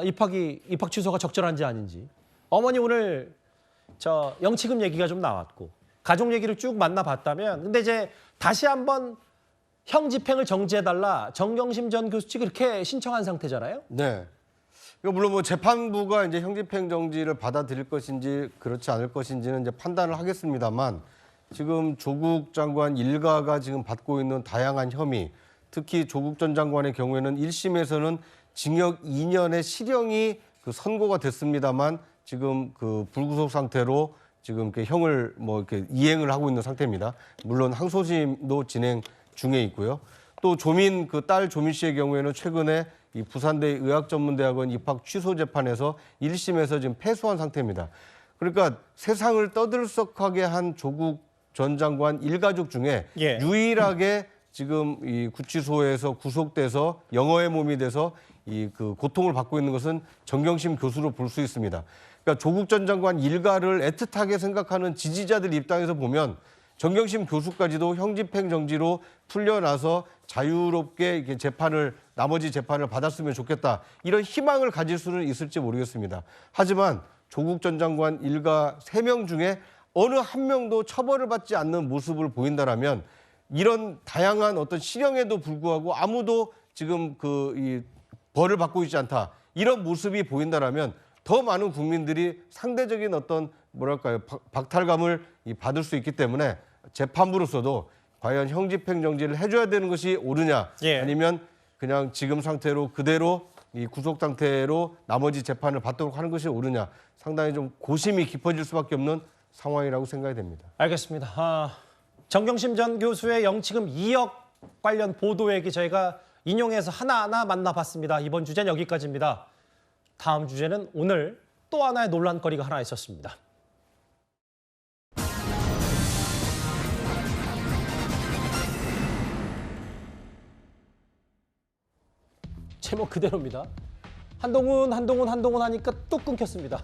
입학 취소가 적절한지 아닌지. 어머니 오늘 영치금 얘기가 좀 나왔고 가족 얘기를 쭉 만나봤다면 근데 이제 다시 한번 형 집행을 정지해달라 정경심 전 교수 측이 그렇게 신청한 상태잖아요. 네. 물론 재판부가 이제 형집행 정지를 받아들일 것인지 그렇지 않을 것인지는 이제 판단을 하겠습니다만 지금 조국 장관 일가가 지금 받고 있는 다양한 혐의, 특히 조국 전 장관의 경우에는 1심에서는 징역 2년의 실형이 선고가 됐습니다만 지금 불구속 상태로 지금 이렇게 형을 이렇게 이행을 하고 있는 상태입니다. 물론 항소심도 진행 중에 있고요. 또 조민 딸 조민 씨의 경우에는 최근에 이 부산대 의학전문대학원 입학 취소 재판에서 1심에서 지금 패소한 상태입니다. 그러니까 세상을 떠들썩하게 한 조국 전 장관 일가족 중에 유일하게 지금 이 구치소에서 구속돼서 영어의 몸이 돼서 고통을 받고 있는 것은 정경심 교수로 볼 수 있습니다. 그러니까 조국 전 장관 일가를 애틋하게 생각하는 지지자들 입장에서 보면 정경심 교수까지도 형집행 정지로 풀려나서 자유롭게 이렇게 나머지 재판을 받았으면 좋겠다. 이런 희망을 가질 수는 있을지 모르겠습니다. 하지만 조국 전 장관 일가 3명 중에 어느 한 명도 처벌을 받지 않는 모습을 보인다라면 이런 다양한 어떤 실형에도 불구하고 아무도 지금 이 벌을 받고 있지 않다. 이런 모습이 보인다라면 더 많은 국민들이 상대적인 어떤 박탈감을 받을 수 있기 때문에 재판부로서도 과연 형집행 정지를 해줘야 되는 것이 옳으냐 아니면 그냥 지금 상태로 그대로 이 구속 상태로 나머지 재판을 받도록 하는 것이 옳으냐 상당히 좀 고심이 깊어질 수밖에 없는 상황이라고 생각이 됩니다. 알겠습니다. 정경심 전 교수의 영치금 2억 관련 보도 얘기 저희가 인용해서 하나하나 만나봤습니다. 이번 주제는 여기까지입니다. 다음 주제는 오늘 또 하나의 논란거리가 하나 있었습니다. 제목 그대로입니다. 한동훈 하니까 뚝 끊겼습니다.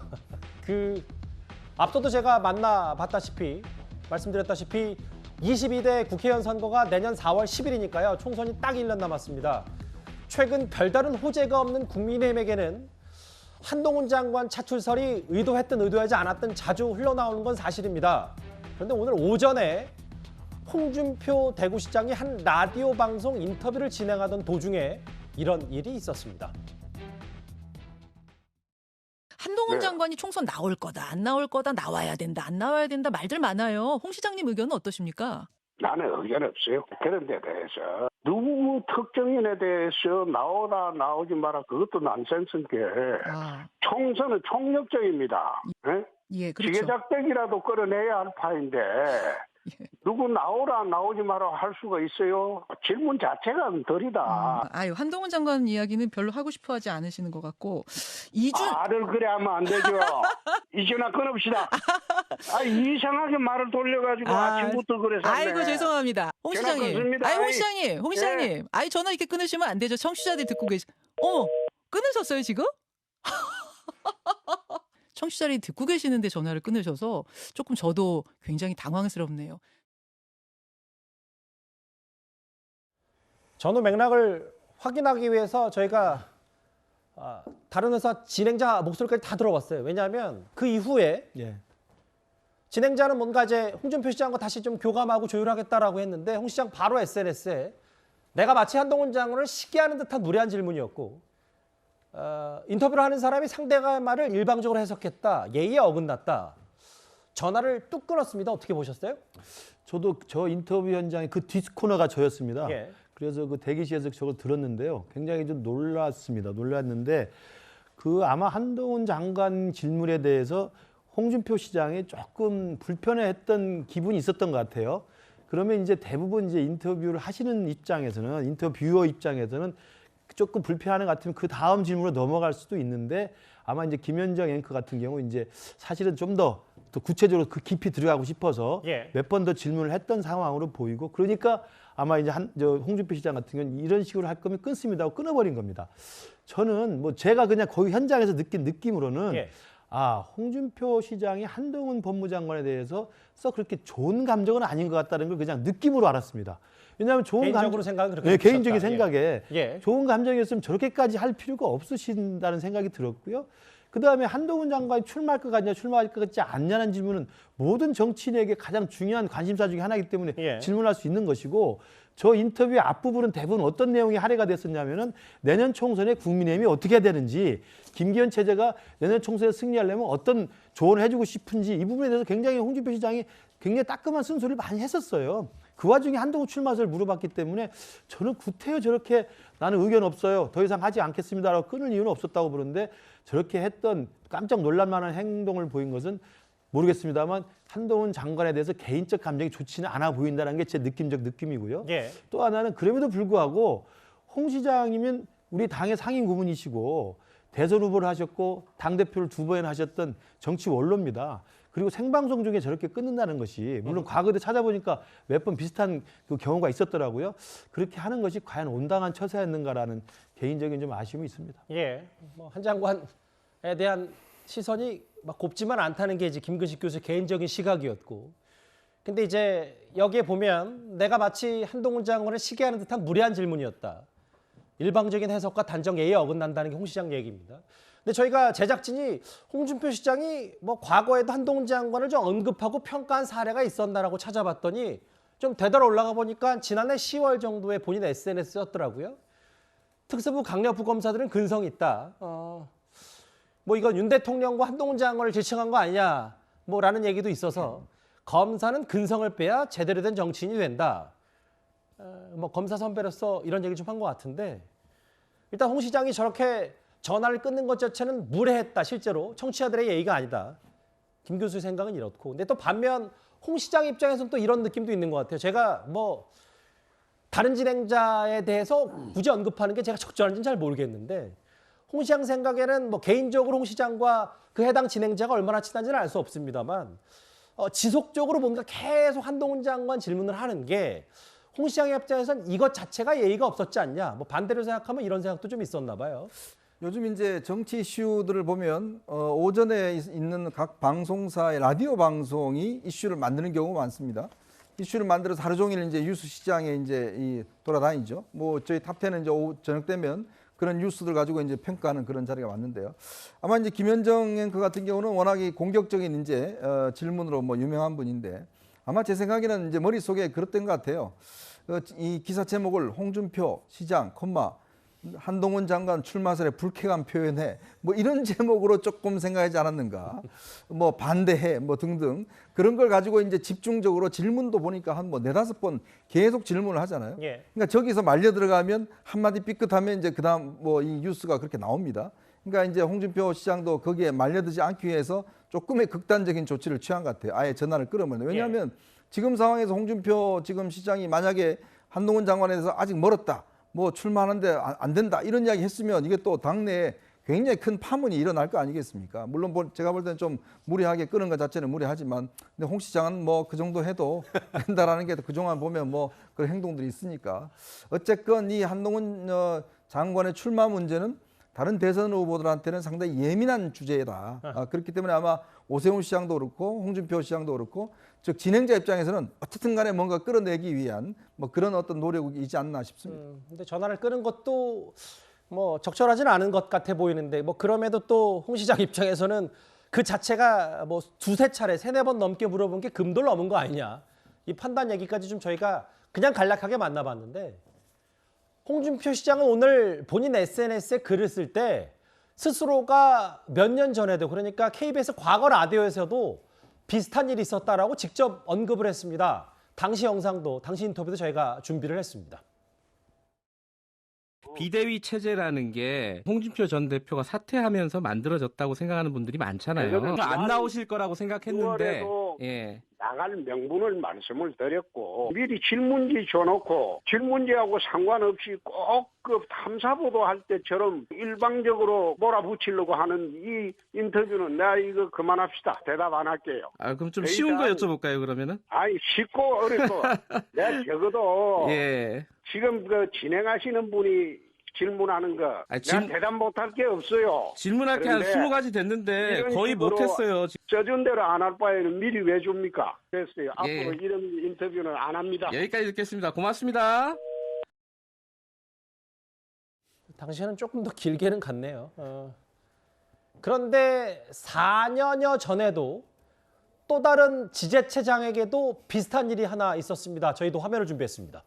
앞서도 제가 말씀드렸다시피 22대 국회의원 선거가 내년 4월 10일이니까요. 총선이 딱 1년 남았습니다. 최근 별다른 호재가 없는 국민의힘에게는 한동훈 장관 차출설이 의도했든 의도하지 않았든 자주 흘러나오는 건 사실입니다. 그런데 오늘 오전에 홍준표 대구시장이 한 라디오 방송 인터뷰를 진행하던 도중에 이런 일이 있었습니다. 한동훈 장관이 총선 나올 거다, 안 나올 거다, 나와야 된다, 안 나와야 된다 말들 많아요. 홍 시장님 의견은 어떠십니까? 나는 의견 없어요. 그런 데 대해서 누구 특정인에 대해서 나오라 나오지 마라 그것도 난센스인 게 총선은 총력적입니다. 예, 그렇죠. 지게작대기라도 끌어내야 할 파인데 누구 나오라 나오지 마라 할 수가 있어요? 질문 자체가 덜이다. 한동훈 장관 이야기는 별로 하고 싶어하지 않으시는 것 같고 말을 그래 하면 안 되죠. 이 전화 끊읍시다. 이상하게 말을 돌려가지고 아침부터 그래서. 아이고 죄송합니다. 홍 시장님. 홍 시장님. 전화 이렇게 끊으시면 안 되죠. 청취자들이 듣고 어머, 끊으셨어요 지금? 청취자들이 듣고 계시는데 전화를 끊으셔서 조금 저도 굉장히 당황스럽네요. 전후 맥락을 확인하기 위해서 저희가 다른 회사 진행자 목소리까지 다 들어봤어요. 왜냐하면 그 이후에 진행자는 뭔가 이제 홍준표 시장과 다시 좀 교감하고 조율하겠다라고 했는데 홍 시장 바로 SNS에 내가 마치 한동훈 장관을 시기하는 듯한 무례한 질문이었고 인터뷰를 하는 사람이 상대가 말을 일방적으로 해석했다. 예의에 어긋났다. 전화를 뚝 끊었습니다. 어떻게 보셨어요? 저도 저 인터뷰 현장에 그 뒷코너가 저였습니다. 예. 그래서 그 대기실에서 저걸 들었는데요. 굉장히 좀 놀랐습니다. 놀랐는데 그 아마 한동훈 장관 질문에 대해서 홍준표 시장이 조금 불편해했던 기분이 있었던 것 같아요. 그러면 이제 대부분 이제 인터뷰를 하시는 입장에서는 인터뷰어 입장에서는 조금 불편한 것 같으면 그 다음 질문으로 넘어갈 수도 있는데 아마 이제 김현정 앵커 같은 경우 이제 사실은 좀 더 구체적으로 그 깊이 들어가고 싶어서 몇 번 더 질문을 했던 상황으로 보이고 그러니까 아마 이제 홍준표 시장 같은 경우는 이런 식으로 할 거면 끊습니다 하고 끊어버린 겁니다. 저는 뭐 제가 그냥 거기 현장에서 느낀 느낌으로는 홍준표 시장이 한동훈 법무장관에 대해서 썩 그렇게 좋은 감정은 아닌 것 같다는 걸 그냥 느낌으로 알았습니다. 왜냐하면 개인적으로 생각은 그렇게 네, 개인적인 드셨다. 생각에 좋은 감정이었으면 저렇게까지 할 필요가 없으신다는 생각이 들었고요. 그다음에 한동훈 장관이 출마할 것 같냐 출마할 것 같지 않냐는 질문은 모든 정치인에게 가장 중요한 관심사 중에 하나이기 때문에 질문할 수 있는 것이고 저 인터뷰의 앞부분은 대부분 어떤 내용이 할애가 됐었냐면은 내년 총선에 국민의힘이 어떻게 해야 되는지 김기현 체제가 내년 총선에 승리하려면 어떤 조언을 해주고 싶은지 이 부분에 대해서 굉장히 홍준표 시장이 굉장히 따끔한 쓴소리를 많이 했었어요. 그 와중에 한동훈 출마설을 물어봤기 때문에 저는 구태여 저렇게 나는 의견 없어요. 더 이상 하지 않겠습니다라고 끊을 이유는 없었다고 보는데 저렇게 했던 깜짝 놀랄 만한 행동을 보인 것은 모르겠습니다만 한동훈 장관에 대해서 개인적 감정이 좋지는 않아 보인다는 게 제 느낌적 느낌이고요. 또 하나는 그럼에도 불구하고 홍 시장이면 우리 당의 상임 고문이시고 대선 후보를 하셨고 당대표를 2번 하셨던 정치 원로입니다. 그리고 생방송 중에 저렇게 끊는다는 것이 물론 과거에 찾아보니까 몇 번 비슷한 그 경우가 있었더라고요. 그렇게 하는 것이 과연 온당한 처사였는가라는 개인적인 좀 아쉬움이 있습니다. 뭐 한 장관에 대한 시선이 막 곱지만 않다는 게 이제 김근식 교수의 개인적인 시각이었고, 근데 이제 여기에 보면 내가 마치 한동훈 장관을 시기하는 듯한 무례한 질문이었다. 일방적인 해석과 단정 예의에 어긋난다는 게 홍 시장 얘기입니다. 근데 저희가 제작진이 홍준표 시장이 뭐 과거에도 한동훈 장관을 좀 언급하고 평가한 사례가 있었나라고 찾아봤더니 좀 되돌아 올라가 보니까 지난해 10월 정도에 본인 SNS였더라고요. 특수부 강력부 검사들은 근성이 있다. 뭐 이건 윤 대통령과 한동훈 장관을 지칭한 거 아니냐 뭐라는 얘기도 있어서 검사는 근성을 빼야 제대로 된 정치인이 된다. 뭐 검사 선배로서 이런 얘기를 좀 한 것 같은데 일단 홍 시장이 저렇게 전화를 끊는 것 자체는 무례했다. 실제로 청취자들의 예의가 아니다. 김 교수의 생각은 이렇고. 근데 또 반면 홍 시장 입장에서는 또 이런 느낌도 있는 것 같아요. 제가 뭐 다른 진행자에 대해서 굳이 언급하는 게 제가 적절한지는 잘 모르겠는데 홍 시장 생각에는 뭐 개인적으로 홍 시장과 그 해당 진행자가 얼마나 친한지는 알 수 없습니다만 지속적으로 뭔가 계속 한동훈 장관 질문을 하는 게 홍 시장의 입장에서는 이것 자체가 예의가 없었지 않냐. 뭐 반대로 생각하면 이런 생각도 좀 있었나 봐요. 요즘 이제 정치 이슈들을 보면 오전에 있는 각 방송사의 라디오 방송이 이슈를 만드는 경우가 많습니다. 이슈를 만들어서 하루 종일 이제 뉴스 시장에 이제 돌아다니죠. 뭐 저희 탑10은 이제 오후 저녁 되면 그런 뉴스들 가지고 이제 평가하는 그런 자리가 왔는데요. 아마 이제 김현정 앵커 같은 경우는 워낙에 공격적인 이제 질문으로 뭐 유명한 분인데 아마 제 생각에는 이제 머릿속에 그랬던 것 같아요. 이 기사 제목을 홍준표 시장, 한동훈 장관 출마설에 불쾌감 표현해 뭐 이런 제목으로 조금 생각하지 않았는가. 뭐 반대해 뭐 등등 그런 걸 가지고 이제 집중적으로 질문도 보니까 한 뭐 4-5번 계속 질문을 하잖아요. 그러니까 저기서 말려 들어가면 한마디 삐끗하면 이제 그다음 뭐 이 뉴스가 그렇게 나옵니다. 그러니까 이제 홍준표 시장도 거기에 말려들지 않기 위해서 조금의 극단적인 조치를 취한 것 같아요. 아예 전화를 끊으면. 왜냐하면 지금 상황에서 홍준표 지금 시장이 만약에 한동훈 장관에 대해서 아직 멀었다. 뭐 출마하는데 안 된다. 이런 이야기 했으면 이게 또 당내에 굉장히 큰 파문이 일어날 거 아니겠습니까? 물론 제가 볼 때는 좀 무리하게 끄는 것 자체는 무리하지만 근데 홍 시장은 뭐 그 정도 해도 된다라는 게 그동안 보면 뭐 그런 행동들이 있으니까 어쨌건 이 한동훈 장관의 출마 문제는 다른 대선 후보들한테는 상당히 예민한 주제다. 그렇기 때문에 아마 오세훈 시장도 그렇고 홍준표 시장도 그렇고 즉 진행자 입장에서는 어쨌든 간에 뭔가 끌어내기 위한 뭐 그런 어떤 노력이지 않나 싶습니다. 근데 전화를 끄는 것도 뭐 적절하지는 않은 것 같아 보이는데 뭐 그럼에도 또 홍 시장 입장에서는 그 자체가 뭐 2-3차례 3-4번 넘게 물어본 게 금도를 넘은 거 아니냐. 이 판단 얘기까지 좀 저희가 그냥 간략하게 만나봤는데 홍준표 시장은 오늘 본인 SNS에 글을 쓸 때 스스로가 몇 년 전에도, 그러니까 KBS 과거 라디오에서도 비슷한 일이 있었다라고 직접 언급을 했습니다. 당시 영상도, 당시 인터뷰도 저희가 준비를 했습니다. 비대위 체제라는 게 홍준표 전 대표가 사퇴하면서 만들어졌다고 생각하는 분들이 많잖아요. 안 나오실 거라고 생각했는데 예. 나갈 명분을 말씀을 드렸고 미리 질문지 줘놓고 질문지하고 상관없이 꼭 그 탐사보도 할 때처럼 일방적으로 몰아붙이려고 하는 이 인터뷰는 내가 이거 그만합시다. 대답 안 할게요. 아, 그럼 좀 쉬운 거 여쭤볼까요, 그러면은? 아니, 쉽고 어렵고 내가 적어도 예. 지금 그 진행하시는 분이 질문하는 거 내가 대답 못할 게 없어요. 질문할 게 한 20가지 됐는데 거의 못했어요. 쪄준 대로 안 할 바에는 미리 왜 줍니까? 그랬어요. 예. 앞으로 이런 인터뷰는 안 합니다. 여기까지 듣겠습니다. 고맙습니다. 당시에는 조금 더 길게는 갔네요. 그런데 4년여 전에도 또 다른 지자체장에게도 비슷한 일이 하나 있었습니다. 저희도 화면을 준비했습니다.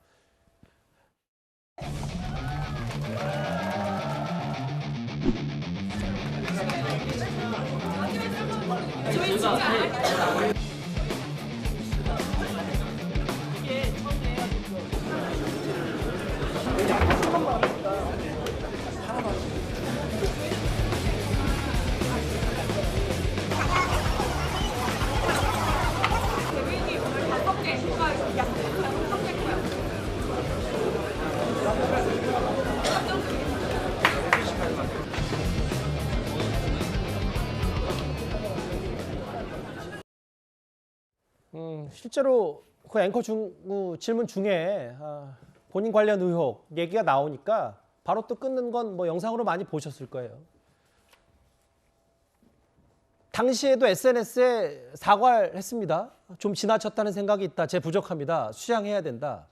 실제로 그 앵커 질문 중에 본인 관련 의혹 얘기가 나오니까 바로 또 끊는 건 뭐 영상으로 많이 보셨을 거예요. 당시에도 SNS에 사과를 했습니다. 좀 지나쳤다는 생각이 있다. 제 부족합니다. 수양해야 된다.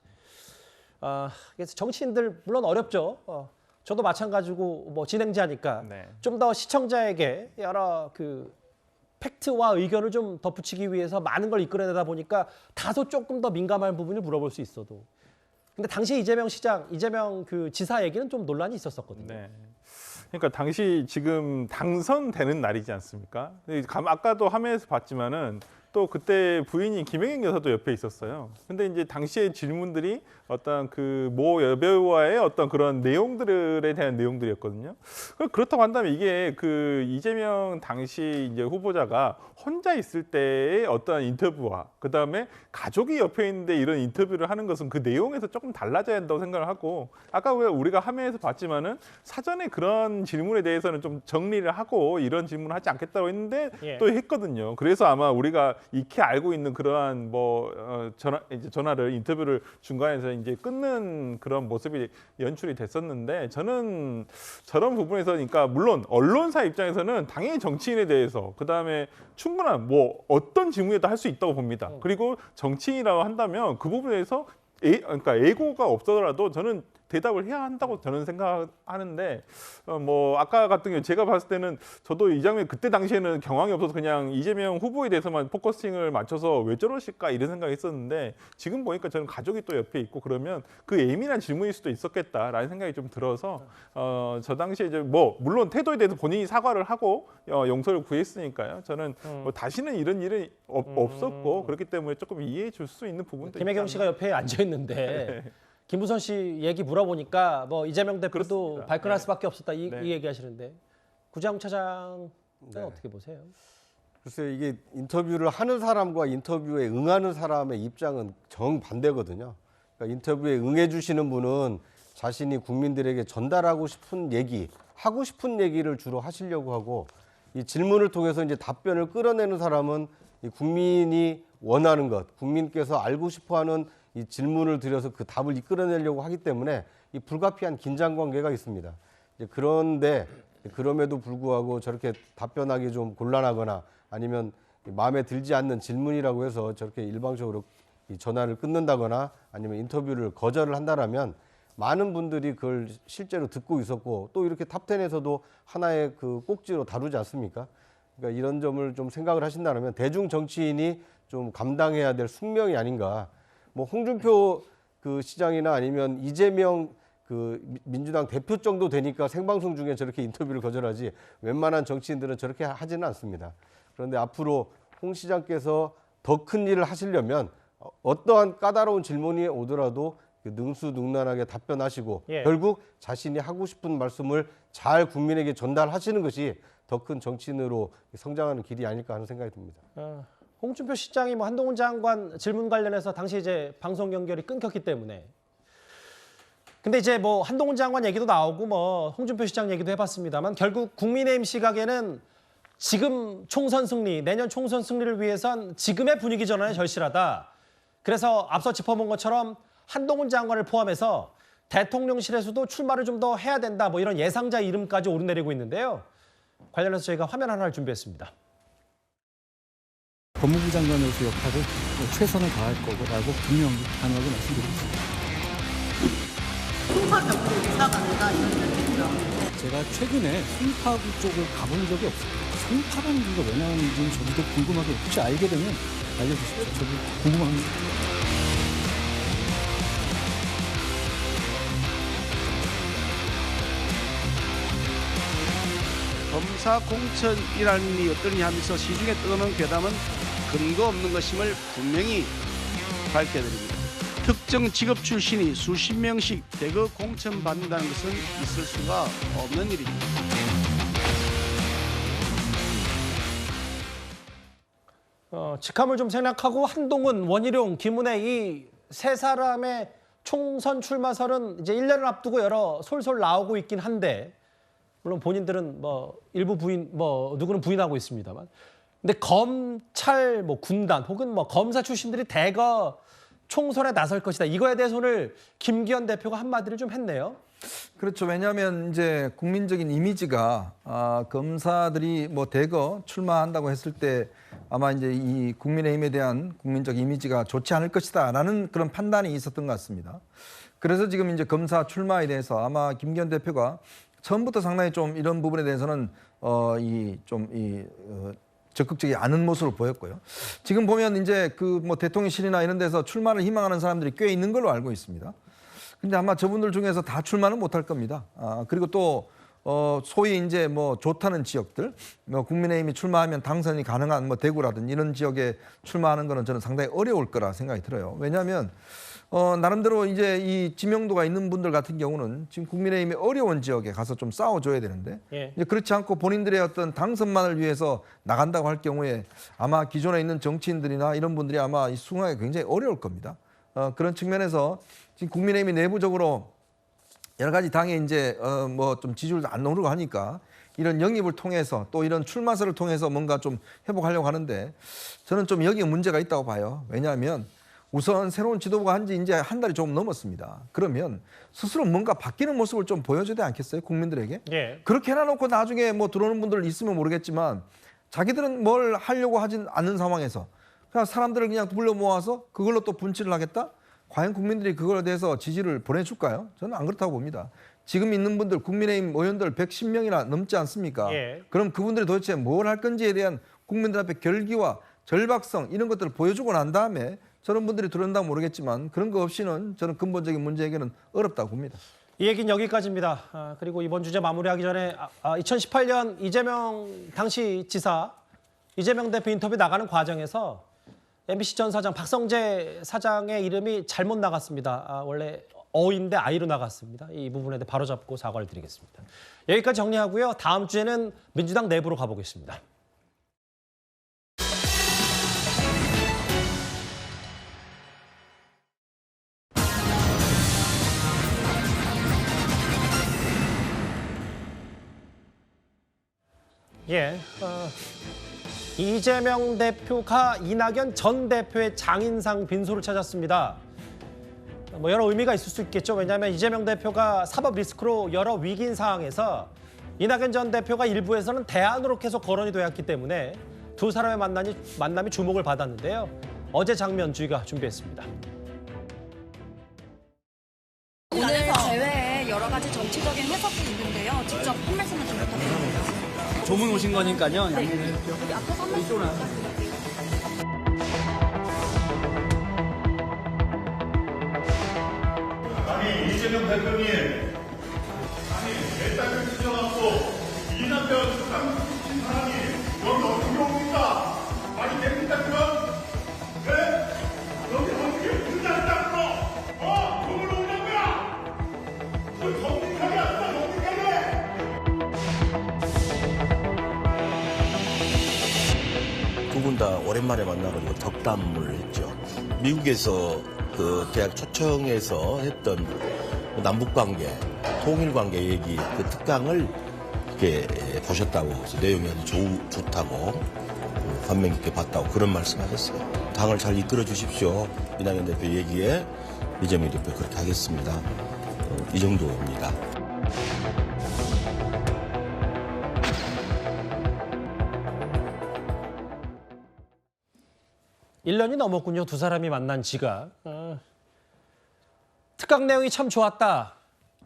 그래서 정치인들 물론 어렵죠. 저도 마찬가지고 뭐 진행자니까 좀 더 시청자에게 여러 그 팩트와 의견을 좀 덧붙이기 위해서 많은 걸 이끌어내다 보니까 다소 조금 더 민감한 부분을 물어볼 수 있어도. 근데 당시 이재명 그 지사 얘기는 좀 논란이 있었거든요. 네. 그러니까 당시 지금 당선되는 날이지 않습니까? 아까도 화면에서 봤지만은 또 그때 부인이 김혜경 여사도 옆에 있었어요. 근데 이제 당시의 질문들이 어떤 그 모 여배우와의 어떤 그런 내용들에 대한 내용들이었거든요. 그렇다고 한다면 이게 그 이재명 당시 이제 후보자가 혼자 있을 때의 어떤 인터뷰와 그 다음에 가족이 옆에 있는데 이런 인터뷰를 하는 것은 그 내용에서 조금 달라져야 한다고 생각을 하고 아까 왜 우리가 화면에서 봤지만은 사전에 그런 질문에 대해서는 좀 정리를 하고 이런 질문을 하지 않겠다고 했는데 또 했거든요. 그래서 아마 우리가 익히 알고 있는 그러한 뭐 전화를 인터뷰를 중간에서 이제 끊는 그런 모습이 연출이 됐었는데 저는 저런 부분에서 그러니까 물론 언론사 입장에서는 당연히 정치인에 대해서 그다음에 충분한 뭐 어떤 질문에도 할 수 있다고 봅니다. 그리고 정치인이라고 한다면 그 부분에서 그러니까 애고가 없더라도 저는 대답을 해야 한다고 저는 생각하는데 뭐 아까 같은 경우 제가 봤을 때는 저도 이 장면 그때 당시에는 경황이 없어서 그냥 이재명 후보에 대해서만 포커싱을 맞춰서 왜 저러실까 이런 생각이 있었는데 지금 보니까 저는 가족이 또 옆에 있고 그러면 그 예민한 질문일 수도 있었겠다라는 생각이 좀 들어서 저 당시에 이제 뭐 물론 태도에 대해서 본인이 사과를 하고 용서를 구했으니까요. 저는 뭐 다시는 이런 일은 없었고 그렇기 때문에 조금 이해해 줄 수 있는 부분도 김혜경 씨가 옆에 앉아 있는데 김부선 씨 얘기 물어보니까 뭐 이재명 대표도 그렇습니다. 발끈할 수밖에 없었다 이 얘기하시는데 구자욱 차장은 어떻게 보세요? 글쎄요, 이게 인터뷰를 하는 사람과 인터뷰에 응하는 사람의 입장은 정반대거든요. 그러니까 인터뷰에 응해 주시는 분은 자신이 국민들에게 전달하고 싶은 얘기, 하고 싶은 얘기를 주로 하시려고 하고 이 질문을 통해서 이제 답변을 끌어내는 사람은 이 국민이 원하는 것, 국민께서 알고 싶어하는 이 질문을 드려서 그 답을 이끌어내려고 하기 때문에 이 불가피한 긴장 관계가 있습니다. 이제 그런데 그럼에도 불구하고 저렇게 답변하기 좀 곤란하거나 아니면 마음에 들지 않는 질문이라고 해서 저렇게 일방적으로 이 전화를 끊는다거나 아니면 인터뷰를 거절을 한다라면 많은 분들이 그걸 실제로 듣고 있었고 또 이렇게 탑10에서도 하나의 그 꼭지로 다루지 않습니까? 그러니까 이런 점을 좀 생각을 하신다면 대중 정치인이 좀 감당해야 될 숙명이 아닌가. 뭐 홍준표 그 시장이나 아니면 이재명 그 민주당 대표 정도 되니까 생방송 중에 저렇게 인터뷰를 거절하지 웬만한 정치인들은 저렇게 하지는 않습니다. 그런데 앞으로 홍 시장께서 더 큰 일을 하시려면 어떠한 까다로운 질문이 오더라도 능수능란하게 답변하시고 결국 자신이 하고 싶은 말씀을 잘 국민에게 전달하시는 것이 더 큰 정치인으로 성장하는 길이 아닐까 하는 생각이 듭니다. 홍준표 시장이 뭐 한동훈 장관 질문 관련해서 당시 이제 방송 연결이 끊겼기 때문에. 근데 이제 뭐 한동훈 장관 얘기도 나오고 뭐 홍준표 시장 얘기도 해봤습니다만 결국 국민의힘 시각에는 지금 총선 승리, 내년 총선 승리를 위해선 지금의 분위기 전환이 절실하다. 그래서 앞서 짚어본 것처럼 한동훈 장관을 포함해서 대통령실에서도 출마를 좀 더 해야 된다. 뭐 이런 예상자 이름까지 오르내리고 있는데요. 관련해서 저희가 화면 하나를 준비했습니다. 법무부 장관으로서 역할을 최선을 다할 거라고 분명히 단호하게 말씀드리겠습니다. 송파벽으로 이사 간다 이런 얘기죠. 제가 최근에 송파구 쪽을 가본 적이 없습니다. 송파라는 구가 왜 나오는지 저도 궁금하게 혹시 알게 되면 알려주십시오. 저도 궁금합니다. 검사 공천 일환이 어떠냐 하면서 시중에 떠도는 괴담은 근거 없는 것임을 분명히 밝혀드립니다. 특정 직업 출신이 수십 명씩 대거 공천받는다는 것은 있을 수가 없는 일입니다. 직함을 좀 생략하고 한동훈, 원희룡, 김은혜 이 세 사람의 총선 출마설은 이제 1년을 앞두고 여러 솔솔 나오고 있긴 한데 물론 본인들은 뭐 일부 부인, 뭐 누구는 부인하고 있습니다만, 근데 검찰, 뭐 군단 혹은 뭐 검사 출신들이 대거 총선에 나설 것이다. 이거에 대해서 오늘 김기현 대표가 한마디를 좀 했네요. 그렇죠. 왜냐하면 이제 국민적인 이미지가 검사들이 뭐 대거 출마한다고 했을 때 아마 이제 이 국민의힘에 대한 국민적 이미지가 좋지 않을 것이다라는 그런 판단이 있었던 것 같습니다. 그래서 지금 이제 검사 출마에 대해서 아마 김기현 대표가 처음부터 상당히 좀 이런 부분에 대해서는 적극적이 않은 모습을 보였고요. 지금 보면 이제 그 뭐 대통령실이나 이런 데서 출마를 희망하는 사람들이 꽤 있는 걸로 알고 있습니다. 근데 아마 저분들 중에서 다 출마는 못할 겁니다. 그리고 또 소위 이제 뭐 좋다는 지역들, 뭐 국민의힘이 출마하면 당선이 가능한 뭐 대구라든지 이런 지역에 출마하는 거는 저는 상당히 어려울 거라 생각이 들어요. 왜냐하면 나름대로 이제 이 지명도가 있는 분들 같은 경우는 지금 국민의힘이 어려운 지역에 가서 좀 싸워줘야 되는데 이제 그렇지 않고 본인들의 어떤 당선만을 위해서 나간다고 할 경우에 아마 기존에 있는 정치인들이나 이런 분들이 아마 이 수긍하기 굉장히 어려울 겁니다. 그런 측면에서 지금 국민의힘이 내부적으로 여러 가지 당에 이제 뭐 좀 지지율도 안 오르고 하니까 이런 영입을 통해서 또 이런 출마설을 통해서 뭔가 좀 회복하려고 하는데 저는 좀 여기에 문제가 있다고 봐요. 왜냐하면 우선 새로운 지도부가 한 지 이제 한 달이 조금 넘었습니다. 그러면 스스로 뭔가 바뀌는 모습을 좀 보여줘야 되지 않겠어요? 국민들에게? 그렇게 해놔놓고 나중에 뭐 들어오는 분들 있으면 모르겠지만 자기들은 뭘 하려고 하진 않는 상황에서 그냥 사람들을 그냥 불러 모아서 그걸로 또 분칠을 하겠다? 과연 국민들이 그거에 대해서 지지를 보내줄까요? 저는 안 그렇다고 봅니다. 지금 있는 분들 국민의힘 의원들 110명이나 넘지 않습니까? 그럼 그분들이 도대체 뭘 할 건지에 대한 국민들 앞에 결기와 절박성 이런 것들을 보여주고 난 다음에 저런 분들이 들어온다면 모르겠지만 그런 거 없이는 저는 근본적인 문제 해결은 어렵다고 봅니다. 이 얘기는 여기까지입니다. 그리고 이번 주제 마무리하기 전에 2018년 이재명 당시 지사 이재명 대표 인터뷰 나가는 과정에서 MBC 전 사장 박성재 사장의 이름이 잘못 나갔습니다. 원래 어인데 아이로 나갔습니다. 이 부분에 대해 바로잡고 사과를 드리겠습니다. 여기까지 정리하고요. 다음 주에는 민주당 내부로 가보겠습니다. 이재명 대표가 이낙연 전 대표의 장인상 빈소를 찾았습니다. 뭐 여러 의미가 있을 수 있겠죠. 왜냐하면 이재명 대표가 사법 리스크로 여러 위기인 상황에서 이낙연 전 대표가 일부에서는 대안으로 계속 거론이 되었기 때문에 두 사람의 만남이 주목을 받았는데요. 어제 장면 저희가 준비했습니다. 오늘 대회에 여러 가지 정치적인 해석이 있는데요. 직접 한 말씀만 좀 부탁드립니다. 조문 오신 거니까요. 네. 앞에서 한 말씀 아니 이재명 이재명 대표님, 아니 내 딸을 찢어갖고 이낙연 수상시킨 사람이 여기 어떻게 옵니까? 말이 됩니까 그럼? 네? 여기 어떻게 분장했다고? 그걸 오는 거야? 그걸 정직하게 한다, 정직하게! 두 분 다 오랜만에 만나가지고 덕담을 했죠. 미국에서 그 대학 초청에서 했던 남북 관계, 통일 관계 얘기, 그 특강을 이렇게 보셨다고, 그래서 내용이 아주 좋다고, 감명 깊게 봤다고 그런 말씀하셨어요. 당을 잘 이끌어 주십시오. 이낙연 대표 얘기에 이재명 대표 그렇게 하겠습니다. 이 정도입니다. 일 년이 넘었군요. 두 사람이 만난 지가. 특강 내용이 참 좋았다.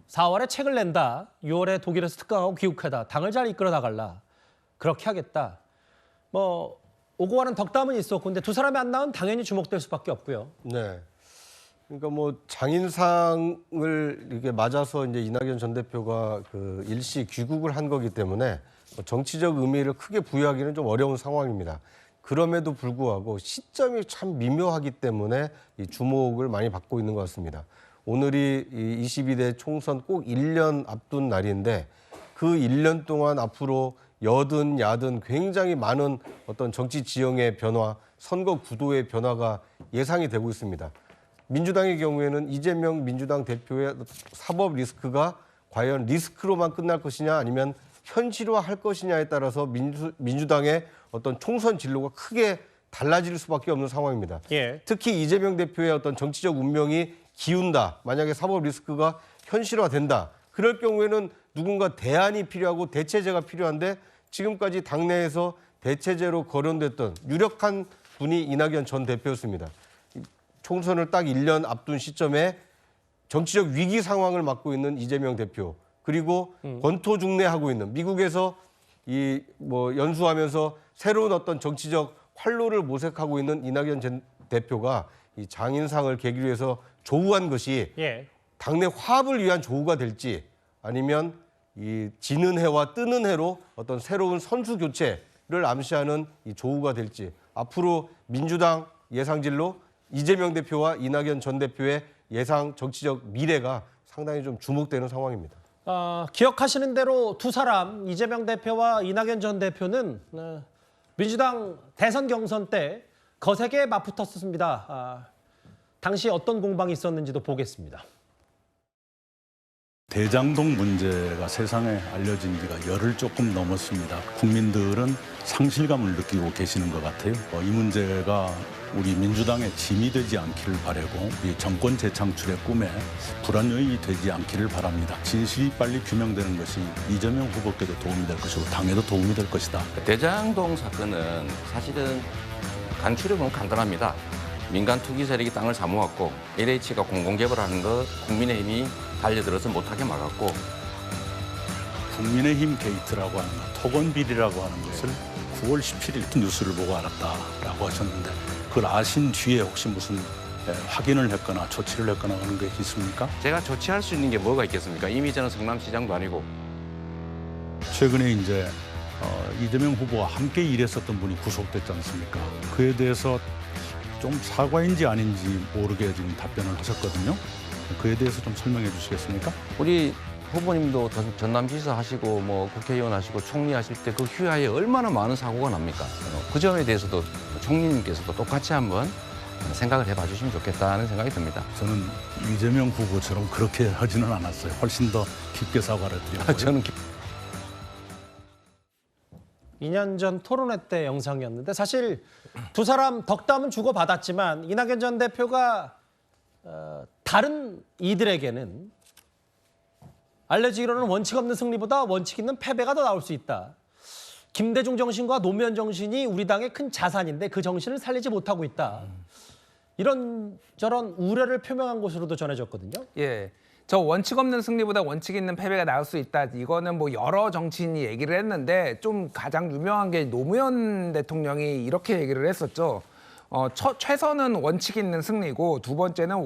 4월에 책을 낸다. 6월에 독일에서 특강하고 귀국하다. 당을 잘 이끌어 나갈라. 그렇게 하겠다. 뭐 오고 가는 덕담은 있었고, 근데 두 사람이 안 나오면 당연히 주목될 수밖에 없고요. 네. 그러니까 뭐 장인상을 이렇게 맞아서 이제 이낙연 전 대표가 그 일시 귀국을 한 거기 때문에 정치적 의미를 크게 부여하기는 좀 어려운 상황입니다. 그럼에도 불구하고 시점이 참 미묘하기 때문에 이 주목을 많이 받고 있는 것 같습니다. 오늘이 이 22대 총선 꼭 1년 앞둔 날인데 그 1년 동안 앞으로 여든 야든 굉장히 많은 어떤 정치 지형의 변화, 선거 구도의 변화가 예상이 되고 있습니다. 민주당의 경우에는 이재명 민주당 대표의 사법 리스크가 과연 리스크로만 끝날 것이냐 아니면 현실화할 것이냐에 따라서 민주당의 어떤 총선 진로가 크게 달라질 수밖에 없는 상황입니다. 예. 특히 이재명 대표의 어떤 정치적 운명이 기운다. 만약에 사법 리스크가 현실화된다. 그럴 경우에는 누군가 대안이 필요하고 대체제가 필요한데 지금까지 당내에서 대체제로 거론됐던 유력한 분이 이낙연 전 대표였습니다. 총선을 딱 1년 앞둔 시점에 정치적 위기 상황을 맞고 있는 이재명 대표, 그리고 권토중래하고 있는 미국에서 이 뭐 연수하면서 새로운 어떤 정치적 활로를 모색하고 있는 이낙연 전 대표가 이 장인상을 계기로 해서 조우한 것이 당내 화합을 위한 조우가 될지 아니면 이 지는 해와 뜨는 해로 어떤 새로운 선수 교체를 암시하는 이 조우가 될지 앞으로 민주당 예상진로 이재명 대표와 이낙연 전 대표의 예상 정치적 미래가 상당히 좀 주목되는 상황입니다. 기억하시는 대로 두 사람, 이재명 대표와 이낙연 전 대표는 민주당 대선 경선 때 거세게 맞붙었습니다. 당시 어떤 공방이 있었는지도 보겠습니다. 대장동 문제가 세상에 알려진 지가 열흘 조금 넘었습니다. 국민들은 상실감을 느끼고 계시는 것 같아요. 이 문제가 우리 민주당의 짐이 되지 않기를 바라고 우리 정권 재창출의 꿈에 불안 요인이 되지 않기를 바랍니다. 진실이 빨리 규명되는 것이 이재명 후보께도 도움이 될 것이고 당에도 도움이 될 것이다. 대장동 사건은 사실은 간추려 보면 간단합니다. 민간 투기 세력이 땅을 사모았고 LH가 공공개발하는 거 국민의힘이 달려들어서 못하게 막았고 국민의힘 게이트라고 하는 것, 토건비리라고 하는 것을 9월 17일 뉴스를 보고 알았다라고 하셨는데 그걸 아신 뒤에 혹시 무슨 확인을 했거나 조치를 했거나 하는 게 있습니까? 제가 조치할 수 있는 게 뭐가 있겠습니까? 이미 저는 성남시장도 아니고. 최근에 이제 이재명 후보와 함께 일했었던 분이 구속됐지 않습니까? 그에 대해서 좀 사과인지 아닌지 모르게 지금 답변을 하셨거든요. 그에 대해서 좀 설명해 주시겠습니까? 우리 후보님도 전남지사 하시고 뭐 국회의원 하시고 총리 하실 때 그 휴하에 얼마나 많은 사고가 납니까? 그 점에 대해서도 총리님께서도 똑같이 한번 생각을 해봐 주시면 좋겠다는 생각이 듭니다. 저는 이재명 후보처럼 그렇게 하지는 않았어요. 훨씬 더 깊게 사과를 드리고요. 저는 2년 전 토론회 때 영상이었는데 사실 두 사람 덕담은 주고받았지만 이낙연 전 대표가 다른 이들에게는 알려지기로는 원칙 없는 승리보다 원칙 있는 패배가 더 나올 수 있다. 김대중 정신과 노무현 정신이 우리 당의 큰 자산인데 그 정신을 살리지 못하고 있다. 이런 저런 우려를 표명한 것으로도 전해졌거든요. 예. 저 원칙 없는 승리보다 원칙 있는 패배가 나올 수 있다. 이거는 뭐 여러 정치인이 얘기를 했는데 좀 가장 유명한 게 노무현 대통령이 이렇게 얘기를 했었죠. 최선은 원칙 있는 승리고 두 번째는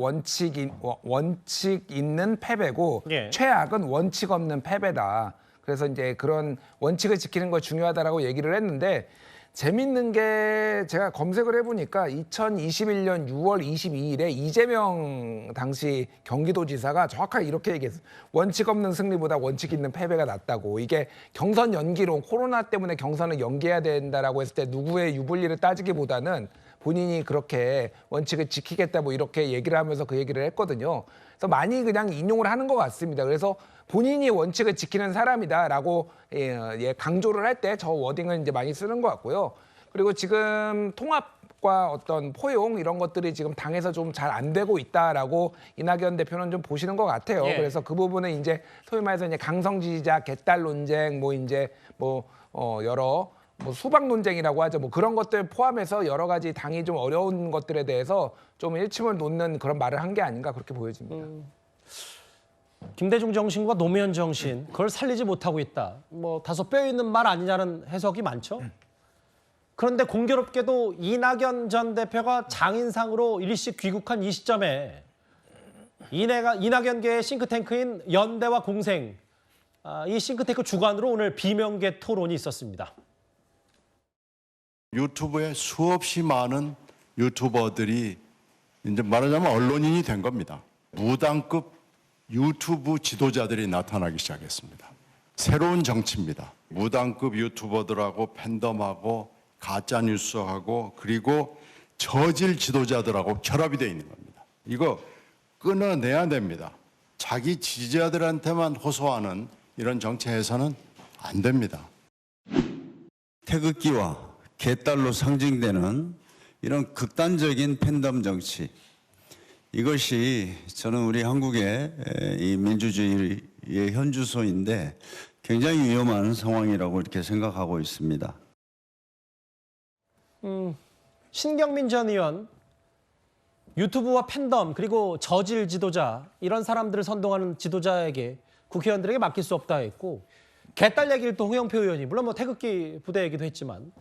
원칙 있는 패배고 예. 최악은 원칙 없는 패배다. 그래서 이제 그런 원칙을 지키는 거 중요하다라고 얘기를 했는데 재밌는 게 제가 검색을 해보니까 2021년 6월 22일에 이재명 당시 경기도지사가 정확하게 이렇게 얘기했어요. 원칙 없는 승리보다 원칙 있는 패배가 낫다고. 이게 경선 연기론, 코로나 때문에 경선을 연기해야 된다라고 했을 때 누구의 유불리를 따지기보다는 본인이 그렇게 원칙을 지키겠다 뭐 이렇게 얘기를 하면서 그 얘기를 했거든요. 그래서 많이 그냥 인용을 하는 것 같습니다. 그래서 본인이 원칙을 지키는 사람이다라고 강조를 할 때 저 워딩을 이제 많이 쓰는 것 같고요. 그리고 지금 통합과 어떤 포용 이런 것들이 지금 당에서 좀 잘 안 되고 있다라고 이낙연 대표는 좀 보시는 것 같아요. 예. 그래서 그 부분은 이제 소위 말해서 이제 강성 지지자 개딸 논쟁 여러 수박 논쟁이라고 하죠. 뭐 그런 것들 포함해서 여러 가지 당이 좀 어려운 것들에 대해서 좀 일침을 놓는 그런 말을 한 게 아닌가 그렇게 보여집니다. 김대중 정신과 노무현 정신 그걸 살리지 못하고 있다. 뭐 다소 뼈 있는 말 아니냐는 해석이 많죠. 그런데 공교롭게도 이낙연 전 대표가 장인상으로 일시 귀국한 이 시점에 이낙연계의 싱크탱크인 연대와 공생, 이 싱크탱크 주관으로 오늘 비명계 토론이 있었습니다. 유튜브에 수없이 많은 유튜버들이 이제 말하자면 언론인이 된 겁니다. 무당급 유튜브 지도자들이 나타나기 시작했습니다. 새로운 정치입니다. 무당급 유튜버들하고 팬덤하고 가짜 뉴스하고 그리고 저질 지도자들하고 결합이 되어 있는 겁니다. 이거 끊어내야 됩니다. 자기 지지자들한테만 호소하는 이런 정치에서는 안 됩니다. 태극기와 개딸로 상징되는 이런 극단적인 팬덤 정치, 이것이 저는 우리 한국의 이 민주주의의 현주소인데 굉장히 위험한 상황이라고 이렇게 생각하고 있습니다. 신경민 전 의원, 유튜브와 팬덤 그리고 저질 지도자 이런 사람들을 선동하는 지도자에게 국회의원들에게 맡길 수 없다 했고 개딸 얘기를 또 홍영표 의원이 물론 뭐 태극기 부대 얘기도 했지만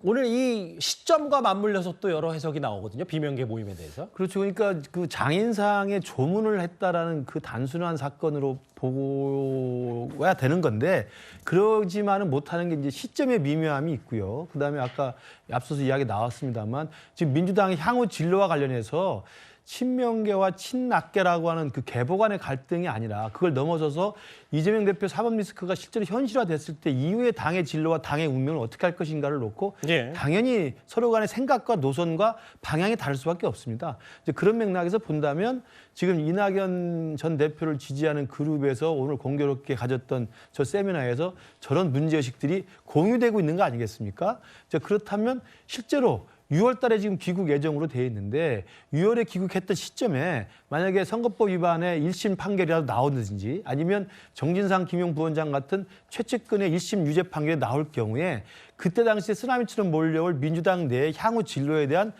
오늘 이 시점과 맞물려서 또 여러 해석이 나오거든요. 비명계 모임에 대해서. 그렇죠. 그러니까 그 장인상의 조문을 했다라는 그 단순한 사건으로 보고야 되는 건데 그러지만은 못하는 게 이제 시점의 미묘함이 있고요. 그다음에 아까 앞서서 이야기 나왔습니다만 지금 민주당의 향후 진로와 관련해서 친명계와 친낙계라고 하는 그 계보 간의 갈등이 아니라 그걸 넘어서서 이재명 대표 사법 리스크가 실제로 현실화됐을 때 이후의 당의 진로와 당의 운명을 어떻게 할 것인가를 놓고 당연히 서로 간의 생각과 노선과 방향이 다를 수밖에 없습니다. 이제 그런 맥락에서 본다면 지금 이낙연 전 대표를 지지하는 그룹에서 오늘 공교롭게 가졌던 저 세미나에서 저런 문제의식들이 공유되고 있는 거 아니겠습니까? 이제 그렇다면 실제로 6월 달에 지금 귀국 예정으로 돼 있는데 6월에 귀국했던 시점에 만약에 선거법 위반의 1심 판결이라도 나오든지 아니면 정진상 김용 부원장 같은 최측근의 1심 유죄 판결이 나올 경우에 그때 당시에 쓰나미처럼 몰려올 민주당 내의 향후 진로에 대한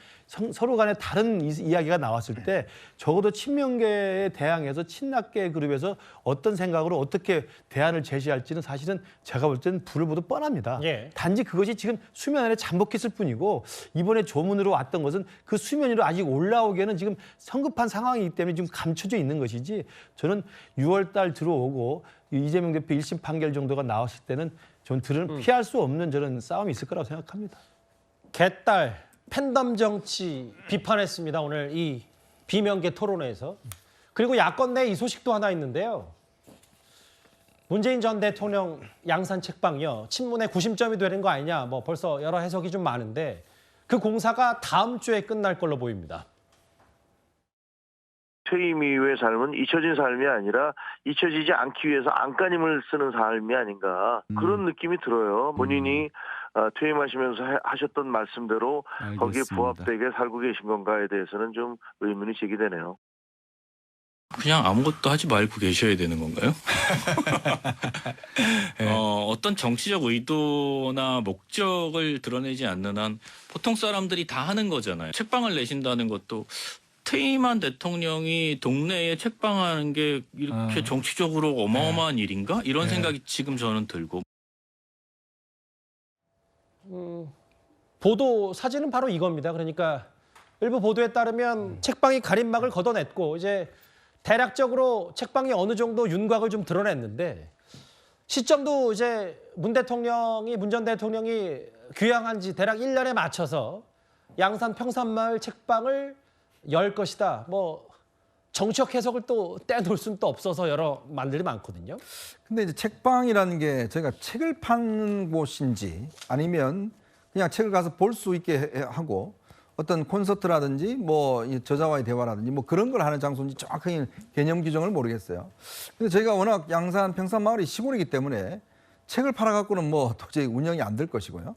서로 간에 다른 이야기가 나왔을 때 적어도 친명계에 대항해서 친낙계 그룹에서 어떤 생각으로 어떻게 대안을 제시할지는 사실은 제가 볼 때는 불을 보듯 뻔합니다. 단지 그것이 지금 수면 아래 잠복했을 뿐이고 이번에 조문으로 왔던 것은 그 수면 위로 아직 올라오기에는 지금 성급한 상황이기 때문에 지금 감춰져 있는 것이지 저는 6월 달 들어오고 이재명 대표 1심 판결 정도가 나왔을 때는 저는 피할 수 없는 저런 싸움이 있을 거라고 생각합니다. 개딸 팬덤 정치 비판했습니다. 오늘 이 비명계 토론회에서. 그리고 야권 내 이 소식도 하나 있는데요. 문재인 전 대통령 양산 책방이요. 친문의 구심점이 되는 거 아니냐. 뭐 벌써 여러 해석이 좀 많은데 그 공사가 다음 주에 끝날 걸로 보입니다. 퇴임 이후의 삶은 잊혀진 삶이 아니라 잊혀지지 않기 위해서 안간힘을 쓰는 삶이 아닌가 그런 느낌이 들어요. 본인이 퇴임하시면서 하셨던 말씀대로 알겠습니다. 거기에 부합되게 살고 계신 건가에 대해서는 좀 의문이 제기되네요. 그냥 아무것도 하지 말고 계셔야 되는 건가요? 어떤 정치적 의도나 목적을 드러내지 않는 한 보통 사람들이 다 하는 거잖아요. 책방을 내신다는 것도 퇴임한 대통령이 동네에 책방하는 게 이렇게 정치적으로 어마어마한 일인가? 이런 생각이 지금 저는 들고. 보도 사진은 바로 이겁니다. 그러니까 일부 보도에 따르면 책방이 가림막을 걷어냈고 이제 대략적으로 책방이 어느 정도 윤곽을 좀 드러냈는데 시점도 이제 문 전 대통령이 귀향한 지 대략 1년에 맞춰서 양산 평산마을 책방을 열 것이다. 뭐 정치적 해석을 또 떼놓을 수는 또 없어서 여러 말들이 많거든요. 근데 이제 책방이라는 게 저희가 책을 파는 곳인지 아니면 그냥 책을 가서 볼 수 있게 하고 어떤 콘서트라든지 뭐 저자와의 대화라든지 뭐 그런 걸 하는 장소인지 정확하게 개념 규정을 모르겠어요. 근데 저희가 워낙 양산 평산마을이 시골이기 때문에 책을 팔아갖고는 뭐 도저히 운영이 안 될 것이고요.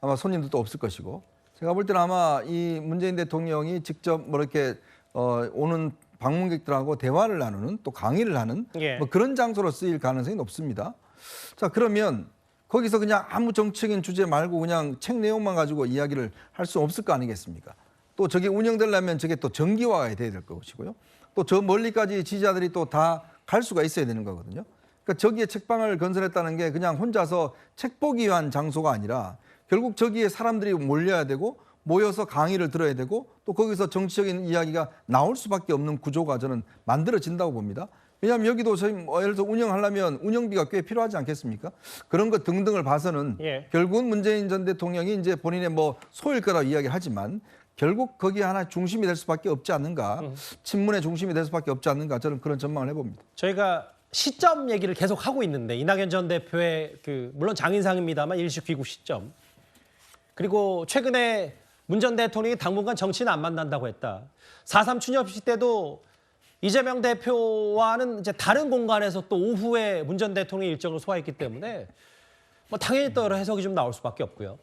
아마 손님들도 없을 것이고 제가 볼 때는 아마 이 문재인 대통령이 직접 뭐 이렇게 오는 방문객들하고 대화를 나누는 또 강의를 하는 뭐 그런 장소로 쓰일 가능성이 높습니다. 자, 그러면 거기서 그냥 아무 정치적인 주제 말고 그냥 책 내용만 가지고 이야기를 할 수 없을 거 아니겠습니까? 또 저게 운영되려면 저게 또 정기화가 돼야 될 것이고요. 또 저 멀리까지 지지자들이 또 다 갈 수가 있어야 되는 거거든요. 그러니까 저기에 책방을 건설했다는 게 그냥 혼자서 책 보기 위한 장소가 아니라 결국 저기에 사람들이 몰려야 되고 모여서 강의를 들어야 되고 또 거기서 정치적인 이야기가 나올 수밖에 없는 구조가 저는 만들어진다고 봅니다. 왜냐하면 여기도 저희 예를 들어서 운영하려면 운영비가 꽤 필요하지 않겠습니까? 그런 것 등등을 봐서는 결국은 문재인 전 대통령이 이제 본인의 뭐 소일 거라고 이야기하지만 결국 거기 하나 중심이 될 수밖에 없지 않는가, 친문의 중심이 될 수밖에 없지 않는가 저는 그런 전망을 해봅니다. 저희가 시점 얘기를 계속 하고 있는데 이낙연 전 대표의 물론 장인상입니다만 일시 귀국 시점 그리고 최근에 문 전 대통령이 당분간 정치는 안 만난다고 했다. 4.3 추념식 때도 이재명 대표와는 이제 다른 공간에서 또 오후에 문 전 대통령의 일정을 소화했기 때문에 뭐 당연히 또 여러 해석이 좀 나올 수밖에 없고요.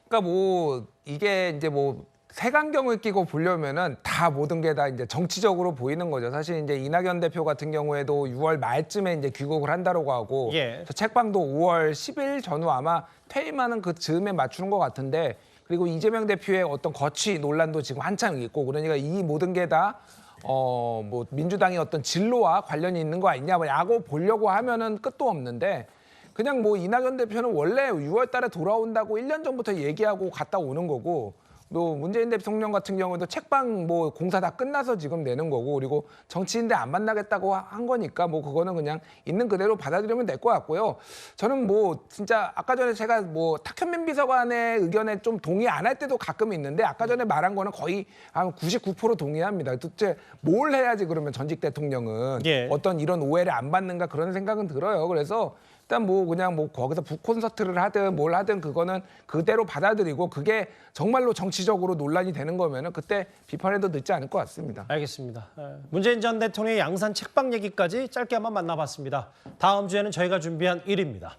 그러니까 뭐 이게 이제 뭐 색안경을 끼고 보려면은 다 모든 게 다 이제 정치적으로 보이는 거죠. 사실 이제 이낙연 대표 같은 경우에도 6월 말쯤에 이제 귀국을 한다고 하고 저 책방도 5월 10일 전후 아마 퇴임하는 그 즈음에 맞추는 것 같은데 그리고 이재명 대표의 어떤 거취 논란도 지금 한창 있고 그러니까 이 모든 게 다 뭐 민주당의 어떤 진로와 관련이 있는 거 아니냐고 보려고 하면은 끝도 없는데 그냥 뭐 이낙연 대표는 원래 6월 달에 돌아온다고 1년 전부터 얘기하고 갔다 오는 거고 또 문재인 대통령 같은 경우도 책방 뭐 공사 다 끝나서 지금 내는 거고 그리고 정치인들 안 만나겠다고 한 거니까 뭐 그거는 그냥 있는 그대로 받아들이면 될 것 같고요. 저는 뭐 진짜 아까 전에 제가 뭐 탁현민 비서관의 의견에 좀 동의 안 할 때도 가끔 있는데 아까 전에 말한 거는 거의 한 99% 동의합니다. 도대체 뭘 해야지 그러면 전직 대통령은 어떤 이런 오해를 안 받는가 그런 생각은 들어요. 그래서 일단 뭐 그냥 뭐 거기서 북콘서트를 하든 뭘 하든 그거는 그대로 받아들이고 그게 정말로 정치적으로 논란이 되는 거면은 그때 비판해도 늦지 않을 것 같습니다. 알겠습니다. 문재인 전 대통령의 양산 책방 얘기까지 짧게 한번 만나봤습니다. 다음 주에는 저희가 준비한 1위입니다.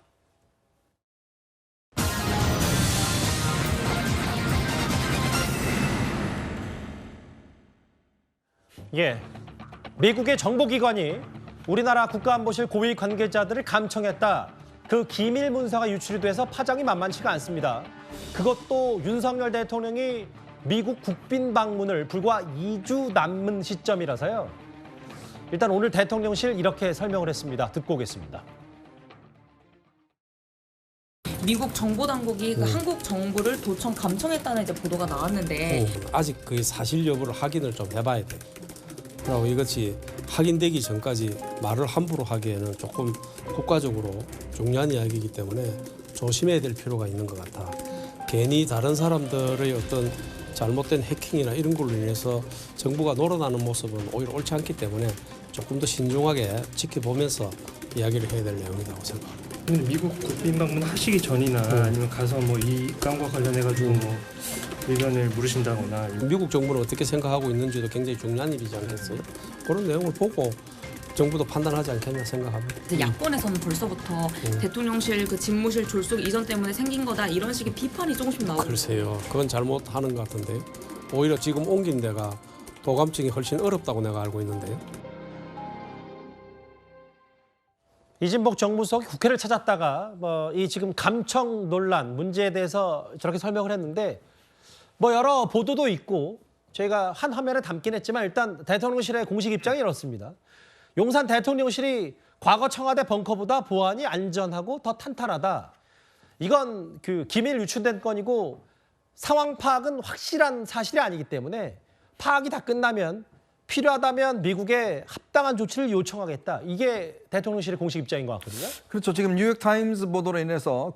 미국의 정보기관이 우리나라 국가안보실 고위 관계자들을 감청했다. 그 기밀 문서가 유출이 돼서 파장이 만만치가 않습니다. 그것도 윤석열 대통령이 미국 국빈 방문을 불과 2주 남은 시점이라서요. 일단 오늘 대통령실 이렇게 설명을 했습니다. 듣고 오겠습니다. 미국 정보당국이 그 한국 정부를 도청 감청했다는 이제 보도가 나왔는데 아직 그 사실 여부를 확인을 좀 해봐야 돼. 그리고 이것이 확인되기 전까지 말을 함부로 하기에는 조금 국가적으로 중요한 이야기이기 때문에 조심해야 될 필요가 있는 것 같아. 괜히 다른 사람들의 어떤 잘못된 해킹이나 이런 걸로 인해서 정부가 놀아나는 모습은 오히려 옳지 않기 때문에 조금 더 신중하게 지켜보면서 이야기를 해야 될 내용이라고 생각합니다. 미국 국빈 방문 하시기 전이나 아니면 가서 뭐 이 건과 관련해가지고 뭐 의견을 물으신다거나 미국 정부는 어떻게 생각하고 있는지도 굉장히 중요한 일이지 않겠어요? 그런 내용을 보고 정부도 판단하지 않겠나 생각합니다. 이제 야권에서는 벌써부터 대통령실 그 집무실 졸속 이전 때문에 생긴 거다 이런 식의 비판이 조금씩 나오고 글쎄요. 그건 잘못하는 것 같은데요. 오히려 지금 옮긴 데가 도감청이 훨씬 어렵다고 내가 알고 있는데요. 이진복 정무수석이 국회를 찾았다가 이 지금 감청 논란 문제에 대해서 저렇게 설명을 했는데 여러 보도도 있고 저희가 한 화면에 담긴 했지만 일단 대통령실의 공식 입장이 이렇습니다. 용산 대통령실이 과거 청와대 벙커보다 보안이 안전하고 더 탄탄하다. 이건 그 기밀 유출된 건이고 상황 파악은 확실한 사실이 아니기 때문에 파악이 다 끝나면 필요하다면 미국에 합당한 조치를 요청하겠다. 이게 대통령실의 공식 입장인 것 같거든요. 그렇죠. 지금 뉴욕타임스 보도로 인해서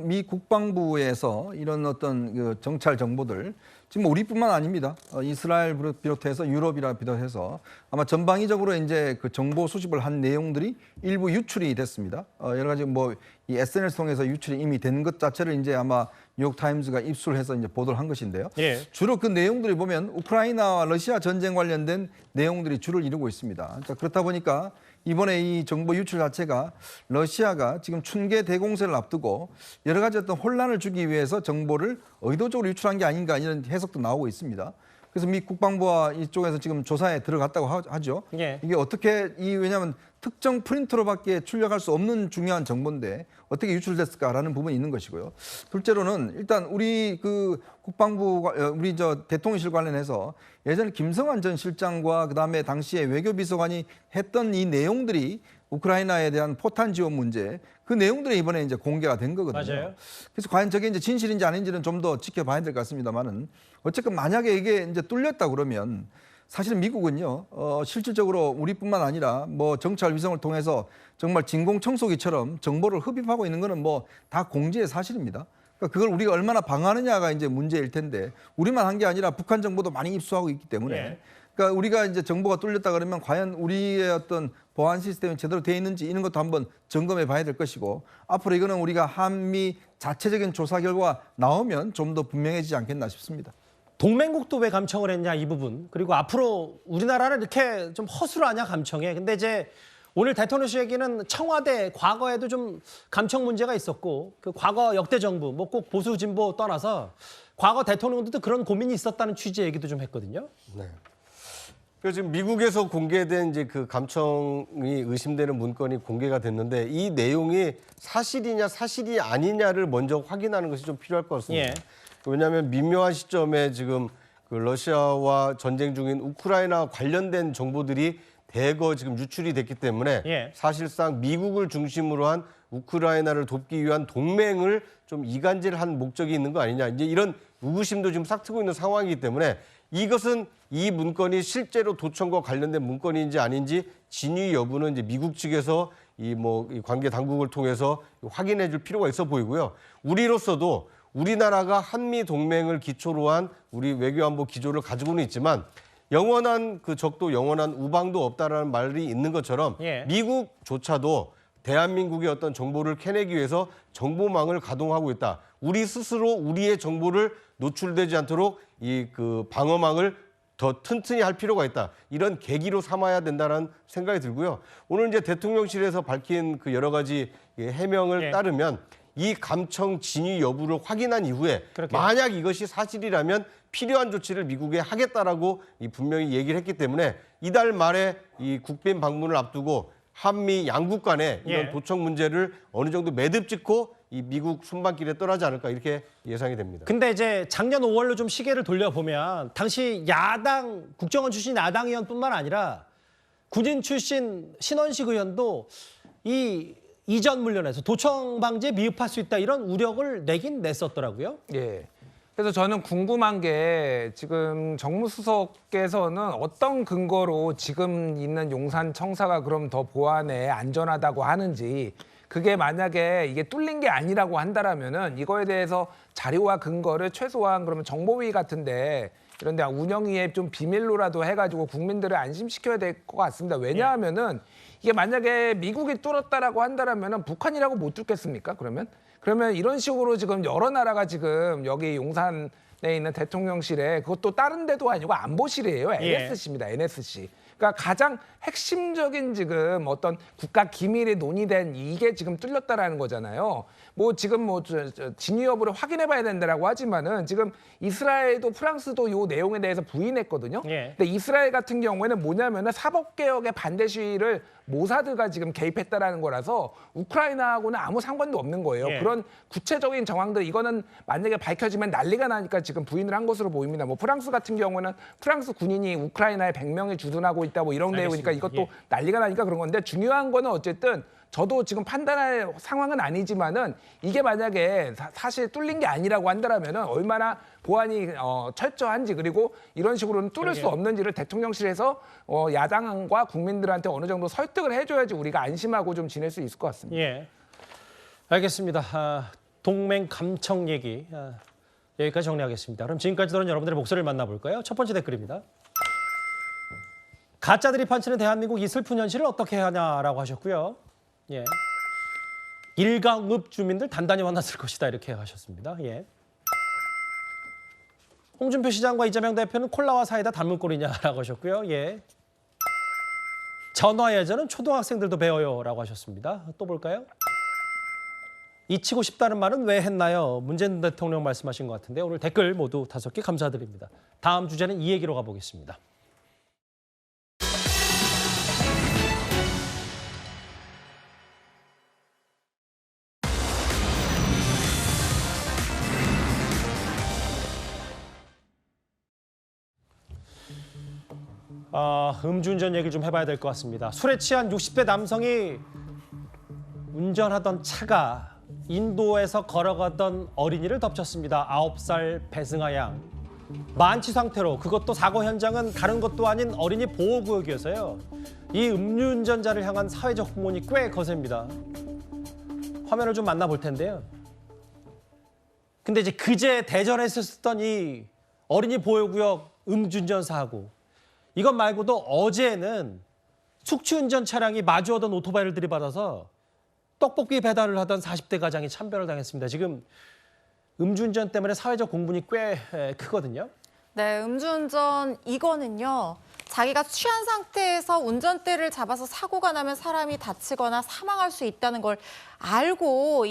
미 국방부에서 이런 어떤 그 정찰 정보들 지금 우리뿐만 아닙니다. 이스라엘 비롯해서 유럽이라 비롯해서 아마 전방위적으로 이제 그 정보 수집을 한 내용들이 일부 유출이 됐습니다. 여러 가지 뭐 이 SNS 통해서 유출이 이미 된 것 자체를 이제 아마 뉴욕타임스가 입수해서 이제 보도를 한 것인데요. 예. 주로 그 내용들이 보면 우크라이나와 러시아 전쟁 관련된 내용들이 주를 이루고 있습니다. 자, 그렇다 보니까 이번에 이 정보 유출 자체가 러시아가 지금 춘계 대공세를 앞두고 여러 가지 어떤 혼란을 주기 위해서 정보를 의도적으로 유출한 게 아닌가 이런 해석도 나오고 있습니다. 그래서 미 국방부와 이쪽에서 지금 조사에 들어갔다고 하죠. 예. 이게 어떻게 왜냐하면 특정 프린터로밖에 출력할 수 없는 중요한 정보인데 어떻게 유출됐을까라는 부분이 있는 것이고요. 둘째로는 일단 우리 그 국방부가 우리 저 대통령실 관련해서 예전에 김성환 전 실장과 그다음에 당시에 외교비서관이 했던 이 내용들이 우크라이나에 대한 포탄 지원 문제 그 내용들이 이번에 이제 공개가 된 거거든요. 맞아요. 그래서 과연 저게 이제 진실인지 아닌지는 좀 더 지켜봐야 될 것 같습니다만은 어쨌든 만약에 이게 이제 뚫렸다 그러면 사실 미국은요 실질적으로 우리뿐만 아니라 뭐 정찰 위성을 통해서 정말 진공 청소기처럼 정보를 흡입하고 있는 거는 뭐 다 공지의 사실입니다. 그러니까 그걸 우리가 얼마나 방어하느냐가 이제 문제일 텐데 우리만 한 게 아니라 북한 정보도 많이 입수하고 있기 때문에. 예. 그러니까 우리가 이제 정보가 뚫렸다 그러면 과연 우리의 어떤 보안 시스템이 제대로 되어 있는지 이런 것도 한번 점검해 봐야 될 것이고 앞으로 이거는 우리가 한미 자체적인 조사 결과 나오면 좀 더 분명해지지 않겠나 싶습니다. 동맹국도 왜 감청을 했냐 이 부분. 그리고 앞으로 우리나라는 이렇게 좀 허술하냐 감청에. 근데 이제 오늘 대통령실 얘기는 청와대 과거에도 좀 감청 문제가 있었고 그 과거 역대 정부 뭐 꼭 보수 진보 떠나서 과거 대통령들도 그런 고민이 있었다는 취지의 얘기도 좀 했거든요. 네. 그래서 지금 미국에서 공개된 이제 그 감청이 의심되는 문건이 공개가 됐는데 이 내용이 사실이냐 사실이 아니냐를 먼저 확인하는 것이 좀 필요할 것 같습니다. 예. 왜냐하면 미묘한 시점에 지금 그 러시아와 전쟁 중인 우크라이나 관련된 정보들이 대거 지금 유출이 됐기 때문에 예. 사실상 미국을 중심으로 한 우크라이나를 돕기 위한 동맹을 좀 이간질한 목적이 있는 거 아니냐. 이제 이런 의구심도 지금 싹트고 있는 상황이기 때문에 이것은 이 문건이 실제로 도청과 관련된 문건인지 아닌지 진위 여부는 이제 미국 측에서 이 관계 당국을 통해서 확인해 줄 필요가 있어 보이고요. 우리로서도 우리나라가 한미 동맹을 기초로 한 우리 외교안보 기조를 가지고는 있지만 영원한 그 적도 영원한 우방도 없다라는 말이 있는 것처럼 예. 미국조차도 대한민국의 어떤 정보를 캐내기 위해서 정보망을 가동하고 있다. 우리 스스로 우리의 정보를 노출되지 않도록 이 그 방어망을 더 튼튼히 할 필요가 있다. 이런 계기로 삼아야 된다는 생각이 들고요. 오늘 이제 대통령실에서 밝힌 그 여러 가지 해명을 예. 따르면 이 감청 진위 여부를 확인한 이후에 그렇게. 만약 이것이 사실이라면 필요한 조치를 미국에 하겠다라고 분명히 얘기를 했기 때문에 이달 말에 이 국빈 방문을 앞두고 한미 양국 간의 이런 예. 도청 문제를 어느 정도 매듭 짓고 이 미국 순방길에 떠나지 않을까 이렇게 예상이 됩니다. 근데 이제 작년 5월로 좀 시계를 돌려보면 당시 야당 국정원 출신 야당 의원뿐만 아니라 군인 출신 신원식 의원도 이 이전 물련에서 도청 방지에 미흡할 수 있다 이런 우려를 내긴 냈었더라고요. 예. 그래서 저는 궁금한 게 지금 정무수석께서는 어떤 근거로 지금 있는 용산 청사가 그럼 더 보안에 안전하다고 하는지 그게 만약에 이게 뚫린 게 아니라고 한다라면은 이거에 대해서 자료와 근거를 최소한 그러면 정보위 같은데 이런 데 운영위에 좀 비밀로라도 해가지고 국민들을 안심시켜야 될 것 같습니다. 왜냐하면은 이게 만약에 미국이 뚫었다라고 한다라면은 북한이라고 못 뚫겠습니까? 그러면 이런 식으로 지금 여러 나라가 지금 여기 용산에 있는 대통령실에 그것도 다른 데도 아니고 안보실이에요. NSC입니다. NSC. 그러니까 가장 핵심적인 지금 어떤 국가 기밀이 논의된 이게 지금 뚫렸다라는 거잖아요. 뭐 지금 진위 여부를 확인해 봐야 된다라고 하지만은 지금 이스라엘도 프랑스도 요 내용에 대해서 부인했거든요. 예. 근데 이스라엘 같은 경우에는 뭐냐면은 사법개혁의 반대 시위를 모사드가 지금 개입했다라는 거라서 우크라이나하고는 아무 상관도 없는 거예요. 예. 그런 구체적인 정황들 이거는 만약에 밝혀지면 난리가 나니까 지금 부인을 한 것으로 보입니다. 뭐 프랑스 같은 경우는 프랑스 군인이 우크라이나에 100명이 주둔하고 있다 뭐 이런 내용이니까 이것도 예. 난리가 나니까 그런 건데 중요한 거는 어쨌든 저도 지금 판단할 상황은 아니지만은 이게 만약에 사실 뚫린 게 아니라고 한다면은 얼마나 보안이 철저한지 그리고 이런 식으로는 뚫을 수 없는지를 대통령실에서 야당과 국민들한테 어느 정도 설득을 해줘야지 우리가 안심하고 좀 지낼 수 있을 것 같습니다. 예, 알겠습니다. 동맹 감청 얘기 여기까지 정리하겠습니다. 그럼 지금까지 들은 여러분들의 목소리를 만나볼까요? 첫 번째 댓글입니다. 가짜들이 판치는 대한민국 이 슬픈 현실을 어떻게 해야 하냐라고 하셨고요. 예. 일가읍 주민들 단단히 만났을 것이다 이렇게 하셨습니다. 예. 홍준표 시장과 이재명 대표는 콜라와 사이다 닮은 꼴이냐라고 하셨고요. 예. 전화 예전은 초등학생들도 배워요라고 하셨습니다. 또 볼까요? 잊히고 싶다는 말은 왜 했나요? 문재인 대통령 말씀하신 것 같은데 오늘 댓글 모두 5개 감사드립니다. 다음 주제는 이 얘기로 가보겠습니다. 음주운전 얘기를 좀 해봐야 될 것 같습니다. 술에 취한 60대 남성이 운전하던 차가 인도에서 걸어가던 어린이를 덮쳤습니다. 9살 배승아 양. 만취 상태로 그것도 사고 현장은 다른 것도 아닌 어린이 보호구역이어서요. 이 음주운전자를 향한 사회적 공헌이 꽤 거셉니다. 화면을 좀 만나볼 텐데요. 근데 이제 그제 대전에서 있었던 이 어린이 보호구역 음주운전 사고 이것 말고도 어제는 숙취운전 차량이 마주오던 오토바이를 들이받아서 떡볶이 배달을 하던 40대 가장이 참변을 당했습니다. 지금 음주운전 때문에 사회적 공분이 꽤 크거든요. 네, 음주운전 이거는요. 자기가 취한 상태에서 운전대를 잡아서 사고가 나면 사람이 다치거나 사망할 수 있다는 걸 알고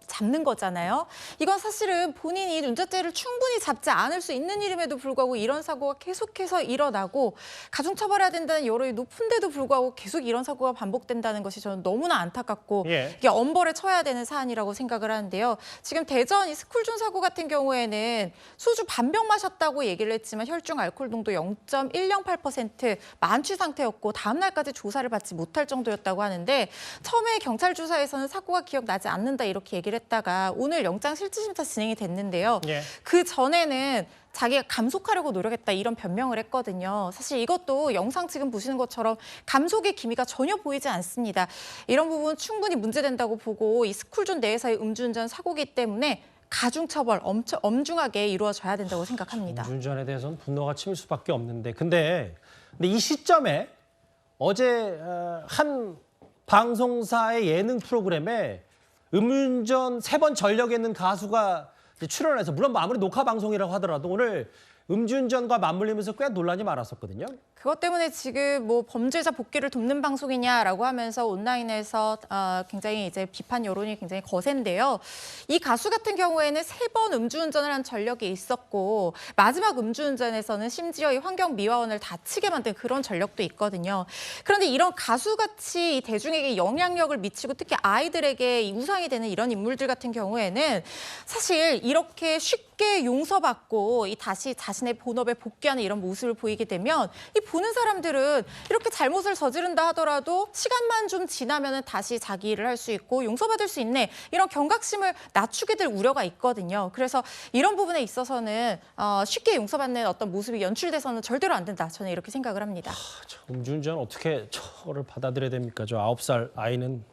잡는 거잖아요. 이건 사실은 본인이 운전대를 충분히 잡지 않을 수 있는 일임에도 불구하고 이런 사고가 계속해서 일어나고 가중처벌해야 된다는 여론이 높은데도 불구하고 계속 이런 사고가 반복된다는 것이 저는 너무나 안타깝고 이게 엄벌에 처해야 되는 사안이라고 생각을 하는데요. 지금 대전 이 스쿨존 사고 같은 경우에는 소주 반병 마셨다고 얘기를 했지만 혈중 알코올 농도 0.108% 만취 상태였고 다음 날까지 조사를 받지 못할 정도였다고 하는데 처음에 경찰 조사에서는 사고가 기억나지 않는다 이렇게 얘기를 했다가 오늘 영장 실질심사 진행이 됐는데요. 그 전에는 자기가 감속하려고 노력했다 이런 변명을 했거든요. 사실 이것도 영상 지금 보시는 것처럼 감속의 기미가 전혀 보이지 않습니다. 이런 부분 충분히 문제된다고 보고 이 스쿨존 내에서의 음주운전 사고이기 때문에 가중처벌 엄중하게 이루어져야 된다고 생각합니다. 음주운전에 대해서는 분노가 치밀 수밖에 없는데 근데 이 시점에 어제 한 방송사의 예능 프로그램에 음주운전 3번 전력에 있는 가수가 출연해서 물론 아무리 녹화 방송이라고 하더라도 오늘 음주운전과 맞물리면서 꽤 논란이 많았었거든요. 그것 때문에 지금 뭐 범죄자 복귀를 돕는 방송이냐라고 하면서 온라인에서 굉장히 이제 비판 여론이 굉장히 거센데요. 이 가수 같은 경우에는 3번 음주운전을 한 전력이 있었고 마지막 음주운전에서는 심지어 이 환경미화원을 다치게 만든 그런 전력도 있거든요. 그런데 이런 가수같이 이 대중에게 영향력을 미치고 특히 아이들에게 이 우상이 되는 이런 인물들 같은 경우에는 사실 이렇게 쉽게 용서받고 다시 자신의 본업에 복귀하는 이런 모습을 보이게 되면 이 보는 사람들은 이렇게 잘못을 저지른다 하더라도 시간만 좀 지나면 다시 자기 일을 할 수 있고 용서받을 수 있네 이런 경각심을 낮추게 될 우려가 있거든요. 그래서 이런 부분에 있어서는 쉽게 용서받는 어떤 모습이 연출돼서는 절대로 안 된다. 저는 이렇게 생각을 합니다. 음주운전 어떻게 저를 받아들여야 됩니까? 저 9살 아이는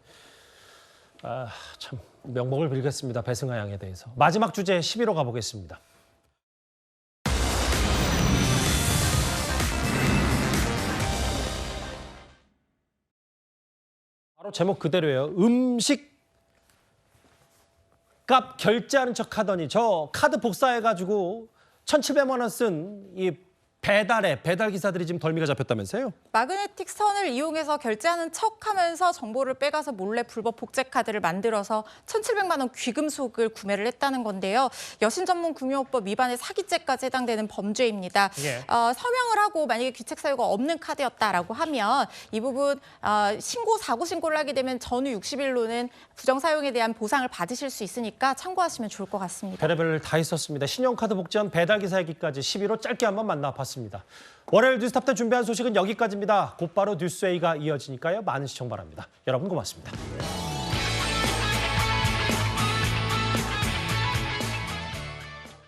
참 명복을 빌겠습니다. 배승아 양에 대해서. 마지막 주제 10위로 가보겠습니다. 바로 제목 그대로예요. 음식 값 결제하는 척 하더니 저 카드 복사해가지고 1,700만 원 쓴 이 배달 기사들이 지금 덜미가 잡혔다면서요? 마그네틱 선을 이용해서 결제하는 척하면서 정보를 빼가서 몰래 불법 복제 카드를 만들어서 1,700만 원 귀금속을 구매를 했다는 건데요. 여신전문금융법 위반의 사기죄까지 해당되는 범죄입니다. 서명을 하고 만약에 귀책 사유가 없는 카드였다라고 하면 이 부분 사고 신고를 하게 되면 전후 60일로는 부정 사용에 대한 보상을 받으실 수 있으니까 참고하시면 좋을 것 같습니다. 별의별 다 있었습니다. 신용카드 복제한 배달 기사 얘기까지 11호 짧게 한번 만나봤습니다. 봤습니다. 월요일 뉴스탑10 준비한 소식은 여기까지입니다. 곧바로 뉴스웨이가 이어지니까요. 많은 시청 바랍니다. 여러분 고맙습니다.